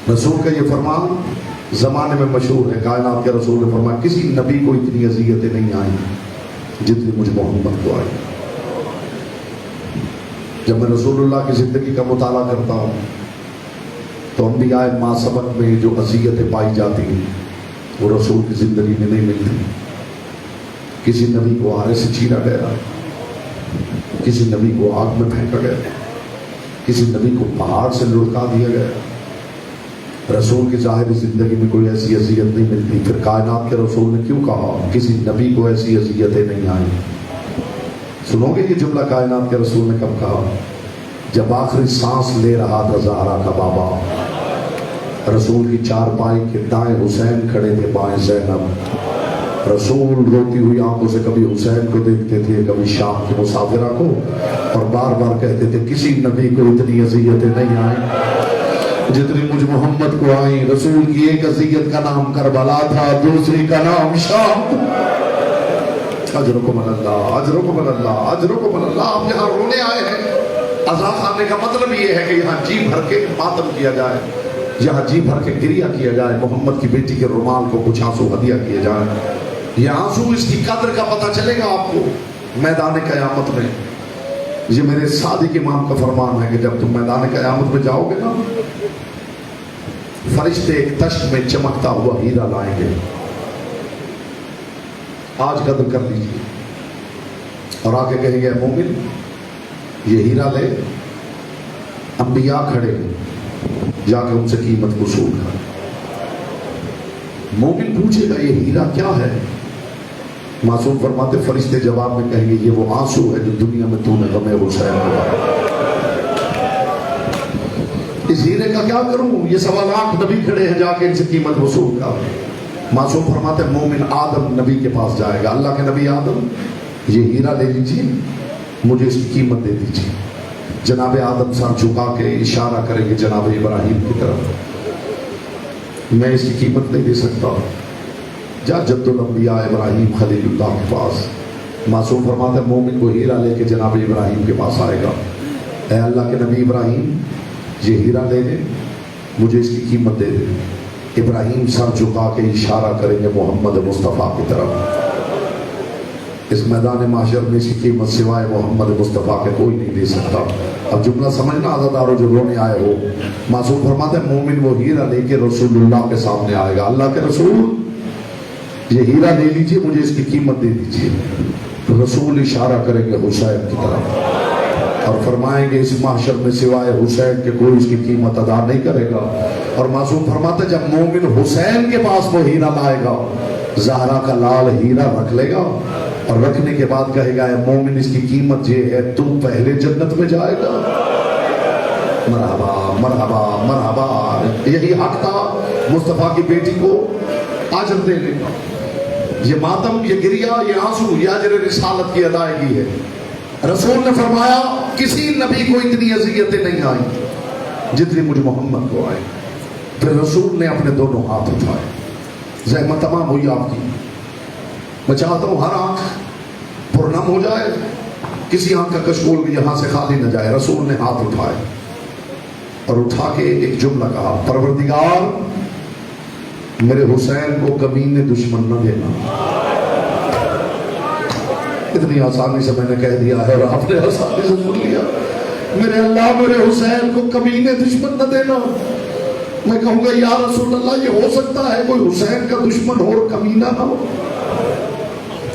رسول کا یہ فرمان زمانے میں مشہور ہے. کائنات کے رسول نے فرمایا کسی نبی کو اتنی اذیتیں نہیں آئیں جتنی مجھ محمد کو آئی. جب میں رسول اللہ کی زندگی کا مطالعہ کرتا ہوں تو انبیاء ما سبق میں جو اذیتیں پائی جاتی ہیں وہ رسول کی زندگی میں نہیں ملتی. کسی نبی کو آرے سے چیرا گیا، کسی نبی کو آگ میں پھینکا گیا، کسی نبی کو پہاڑ سے لڑکا دیا گیا. رسول کی ظاہری زندگی میں کوئی ایسی اذیت نہیں ملتی. پھر کائنات کے رسول نے کیوں کہا کسی نبی کو ایسی اذیتیں نہیں آئیں؟ سنو گے یہ جملہ کائنات کے رسول نے کب کہا؟ جب آخری سانس لے رہا تھا زہرا کا بابا. رسول کی چارپائی کے دائیں حسین کھڑے تھے، بائیں زینب. رسول روتی ہوئی آنکھوں سے کبھی حسین کو دیکھتے تھے، کبھی شام کے مسافرہ کو، اور بار بار کہتے تھے کسی نبی کو اتنی اذیتیں نہیں آئیں جتنی مجھ محمد کو آئیں. رسول کی ایک اذیت کا نام کربلا تھا، دوسری کا نام شام. اجرکم اللہ، اجرکم اللہ، اجرکم اللہ. آپ یہاں رونے آئے ہیں، عزا خانے کا مطلب یہ ہے کہ یہاں جی بھر کے ماتم کیا جائے، یہاں جی بھر کے گریہ کیا جائے، محمد کی بیٹی کے رومال کو کچھ آنسو ہدیہ کیے جائیں. یہ آنسو اس کی قدر کا پتہ چلے گا آپ کو میدان قیامت میں. یہ میرے صادق امام کا فرمان ہے کہ جب تم میدان قیامت میں جاؤ گے نا، فرشتے ایک تشت میں چمکتا ہوا ہیرا لائیں گے. آج قدر کر لیجیے، اور آگے کہیں گے مومن یہ ہیرا لے. انبیاء کھڑے جا کے ان سے قیمت وصول کر. مومن پوچھے گا یہ ہیرا کیا ہے؟ معصوم فرماتے فرشتے جواب میں کہیں گے یہ وہ آنسو ہے جو دنیا میں تو نے غم حسین کو. اس ہیرے کا کیا کروں؟ یہ 1.25 نبی کھڑے ہیں، جا کے ان سے قیمت وصول کر. معصوم فرماتے مومن آدم نبی کے پاس جائے گا، اللہ کے نبی آدم یہ ہیرا لے لیجیے، مجھے اس کی قیمت دے دیجیے. جناب آدم سر جھکا کے اشارہ کریں گے جناب ابراہیم کی طرف، میں اس کی قیمت نہیں دے سکتا، جا جد الانبیاء ابراہیم خلیل اللہ کے پاس. معصوم فرماتے ہیں مومن کو ہیرا لے کے جناب ابراہیم کے پاس آئے گا. اے اللہ کے نبی ابراہیم یہ ہیرا لے لے، مجھے اس کی قیمت دے دے. ابراہیم سر جھکا کے اشارہ کریں گے محمد مصطفیٰ کی طرف. اس میدان معاشر میں اس کی قیمت سوائے محمد مصطفیٰ کے کوئی نہیں دے سکتا. اب جملہ سمجھنا عزادارو جو رونے آئے ہو. معصوم فرماتے ہیں مومن وہ ہیرا لے کے رسول اللہ کے سامنے آئے گا. اللہ کے رسول یہ ہیرا لے لیجئے، مجھے اس کی قیمت دے دیجئے. رسول اشارہ کریں گے حسین کی طرف اور فرمائیں گے اس محشر میں سوائے حسین کے کوئی اس کی قیمت ادا نہیں کرے گا. اور معصوم فرماتے جب مومن حسین کے پاس وہ ہیرا لائے گا، زہرا کا لال ہیرا رکھ لے گا، اور رکھنے کے بعد کہے گا اے مومن اس کی قیمت یہ ہے، تو پہلے جنت میں جائے گا. مرحبا مرحبا مرحبا. یہی حق تھا مصطفیٰ کی بیٹی کو اجر دینے کا. یہ ماتم، یہ گریہ، یہ آنسو، یہ اجر رسالت کی ادائیگی ہے. رسول نے فرمایا کسی نبی کو اتنی اذیتیں نہیں آئیں جتنی مجھ محمد کو آئیں. پھر رسول نے اپنے دونوں ہاتھ اٹھائے. زحمت تمام ہوئی آپ کی. میں چاہتا ہوں ہر آنکھ پرنم ہو جائے, کسی آنکھ کا کشکول بھی یہاں سے خالی نہ جائے. رسول نے ہاتھ اٹھائے اور اٹھا کے ایک جملہ کہا, پروردگار میرے حسین کو کمینے دشمن نہ دینا. اتنی آسانی سے میں نے کہہ دیا ہے اور آپ نے آسانی سے سن لیا. میرے اللہ میرے حسین کو کمینے دشمن نہ دینا. میں کہوں گا یا رسول اللہ یہ ہو سکتا ہے کوئی حسین کا دشمن ہو اور کمینہ نہ ہو؟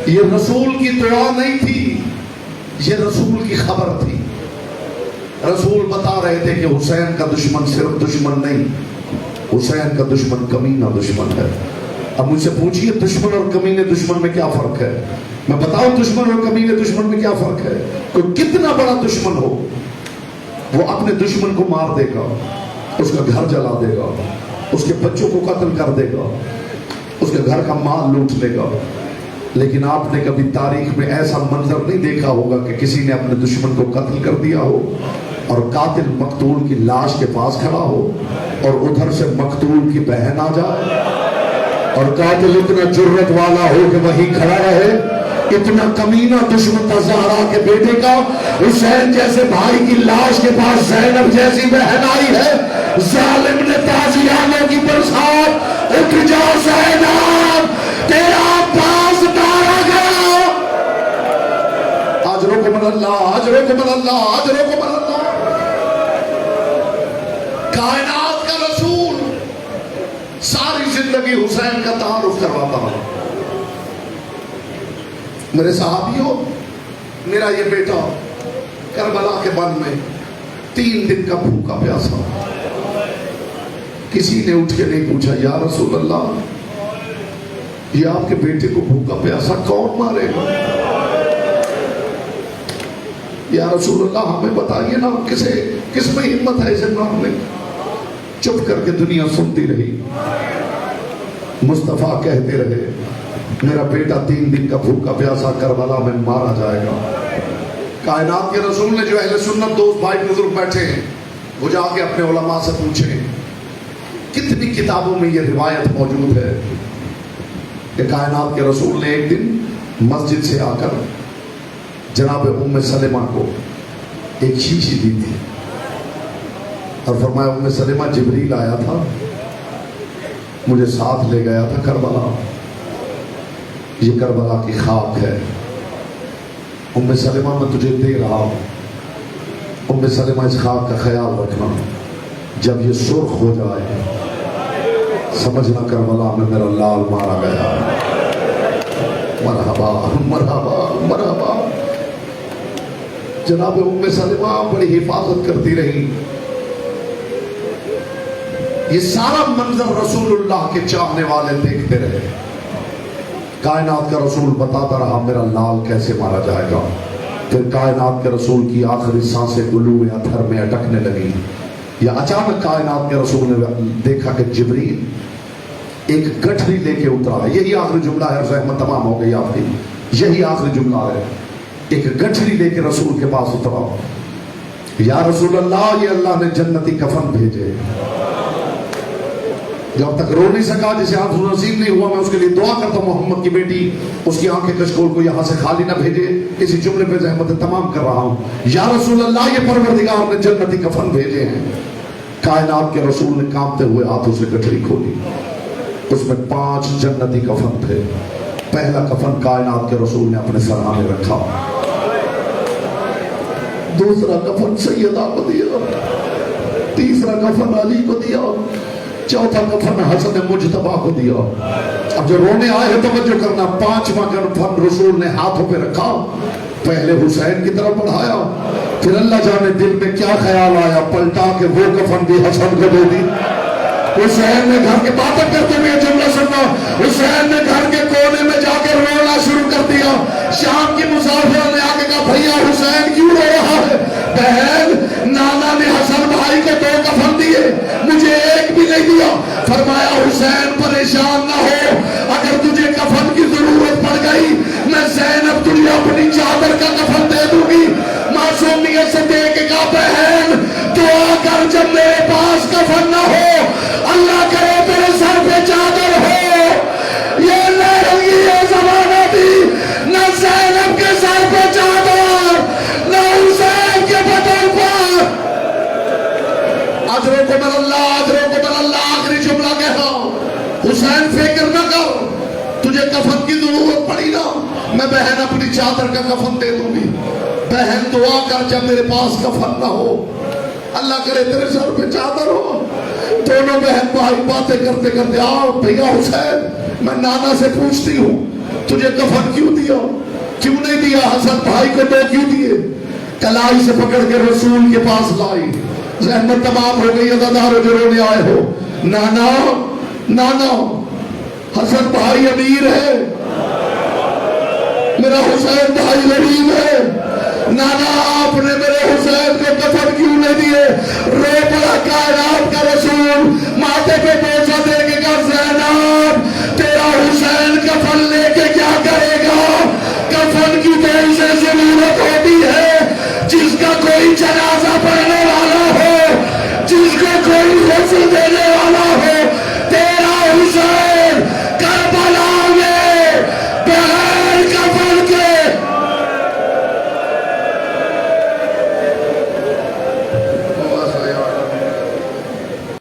یہ رسول کی دعا نہیں تھی, یہ رسول کی خبر تھی. رسول بتا رہے تھے کہ حسین کا دشمن صرف دشمن نہیں, حسین کا دشمن کمینہ دشمن ہے. اب مجھ سے پوچھئے دشمن اور کمینے دشمن میں کیا فرق ہے؟ میں بتاؤں دشمن اور کمینے دشمن میں کیا فرق ہے. کوئی کتنا بڑا دشمن ہو وہ اپنے دشمن کو مار دے گا, اس کا گھر جلا دے گا, اس کے بچوں کو قتل کر دے گا, اس کے گھر کا مال لوٹ لے گا. لیکن آپ نے کبھی تاریخ میں ایسا منظر نہیں دیکھا ہوگا کہ کسی نے اپنے دشمن کو قتل کر دیا ہو اور قاتل مقتول کی لاش کے پاس کھڑا ہو اور ادھر سے مقتول کی بہن آ جائے اور قاتل اتنا جرت والا ہو کہ وہیں کھڑا رہے. اتنا کمینہ دشمن تھا زہرا کے بیٹے کا. حسین جیسے بھائی کی لاش کے پاس زینب جیسی بہن آئی ہے. ظالم نے تازیانوں کی برسات, اٹھ جا زینب تیرا پاس مارا گیا. اجرکم اللہ, اجرکم اللہ, اجرکم اللہ. کائنات کا رسول ساری زندگی حسین کا تعارف کرواتا رہا. میرے صحابیوں, میرا یہ بیٹا کربلا کے بن میں 3 دن کا بھوکا پیاسا. کسی نے اٹھ کے نہیں پوچھا یا رسول اللہ یہ آپ کے بیٹے کو بھوکا پیاسا کون مارے گا؟ یا رسول اللہ ہمیں بتائیے نا, کس میں ہمت ہے اسے مارنے؟ چپ کر کے دنیا سنتی رہی. مصطفیٰ کہتے رہے میرا بیٹا 3 دن کا بھوکا پیاسا کربلا میں مارا جائے گا. کائنات کے رسول نے جو اہل سنت دوست بھائی بزرگ بیٹھے ہیں وہ جا کے اپنے علماء سے پوچھیں کتنی کتابوں میں یہ روایت موجود ہے کہ کائنات کے رسول نے ایک دن مسجد سے آ کر جناب ام سلمہ کو ایک شیشی دی تھی اور فرمایا ام سلمہ جبریل آیا تھا, مجھے ساتھ لے گیا تھا کربلا, یہ کربلا کی خاک ہے. ام سلمہ میں تجھے دے رہا ہوں, ام سلمہ اس خاک کا خیال رکھنا, جب یہ سرخ ہو جائے سمجھنا کربلا میں میرا لال مارا گیا. مرحبا مرحبا مرحبا. جناب ام سلمہ بڑی حفاظت کرتی رہی. یہ سارا منظر رسول اللہ کے چاہنے والے دیکھتے رہے. کائنات کا رسول بتاتا رہا میرا لال کیسے مارا جائے گا. پھر کائنات کے رسول کی آخری سانسیں گلوئے اتھر میں اٹکنے لگی. یا اچانک کائنات کے رسول نے دیکھا کہ جبریل ایک گٹھری لے کے اترا. یہی آخری جملہ ہے, زحمت تمام ہو گئی آپ کی, یہی آخری جملہ ہے. ایک گٹھری لے کے رسول کے پاس اترا. یا رسول اللہ یہ اللہ نے جنتی کفن بھیجے. جو اب تک رو نہیں سکا, جسے آنکھ نصیب نہیں ہوا, میں اس کے لیے دعا کرتا ہوں محمد کی بیٹی اس کی آنکھیں کشکول کو یہاں سے خالی نہ بھیجے. اسی جملے پہ زحمت تمام کر رہا ہوں. یا رسول اللہ یہ پروردگار نے جنتی کفن بھیجے ہیں. کائنات کے رسول نے کانپتے ہوئے ہاتھوں سے گٹھری کھولی. اس میں 5 جنتی کفن تھے. پہلا کفن کائنات کے رسول نے اپنے سرانے رکھا, دوسرا کفن سیدہ کو دیا, تیسرا کفن علی کو دیا, چوتھا کفن حسن مجتبیٰ کو دیا. اب جو رونے آئے ہیں توجہ کرنا, 5واں کفن رسول نے ہاتھوں پہ رکھا, پہلے حسین کی طرف بڑھایا, پھر اللہ جانے دل میں کیا خیال آیا, پلٹا کے وہ کفن بھی حسن کو دے دی. حسین نے گھر کے باتیں کرتے ہوئے جملہ سننا, حسین نے گھر کے کونے میں جا کے رونا شروع کر دیا. شام کی مسافر نے آ کے کہا بھیا حسین کیوں رو رہا ہے؟ بہن نانا نے حسن بھائی کو 2 کفن دیے, مجھے ایک بھی نہیں دیا. فرمایا حسین پریشان نہ ہو, اگر تجھے کفن کی ضرورت پڑ گئی میں زینب تجھے اپنی چادر کا کفن دے دوں گی. معصومیت سے دیکھ کے کہا بہن دعا کر جب میرے پاس کفن نہ ہو اللہ بہن اپنی چادر کا کفن دے دوں گی. بہن دعا کر جب میرے پاس کفن نہ ہو, اللہ کرے تیرے سر پہ چادر ہو. دونوں بہن بھائی باتیں کرتے کرتے, آؤ بھیا حسین, میں نانا سے پوچھتی ہوں تجھے کفن کیوں دیا, کیوں نہیں دیا؟ حسن بھائی کو دو کیوں دیے؟ کلائی سے پکڑ کے رسول کے پاس لائی. زحمت تمام ہو گئی, عزادارو جو رونے آئے ہو, نانا نانا حسن بھائی امیر ہے, میرا حسین بھائی غریب ہے, نانا آپ نے میرے حسین کو کفن کیوں نہیں دیے؟ رو پڑا کائنات کا رسول, ماتھے پہ بوجھا دے کے کہا زینب تیرا حسین کفن لے کے کیا کرے گا؟ کفن کی تو اسے ضرورت ہوتی ہے جس کا کوئی جنازہ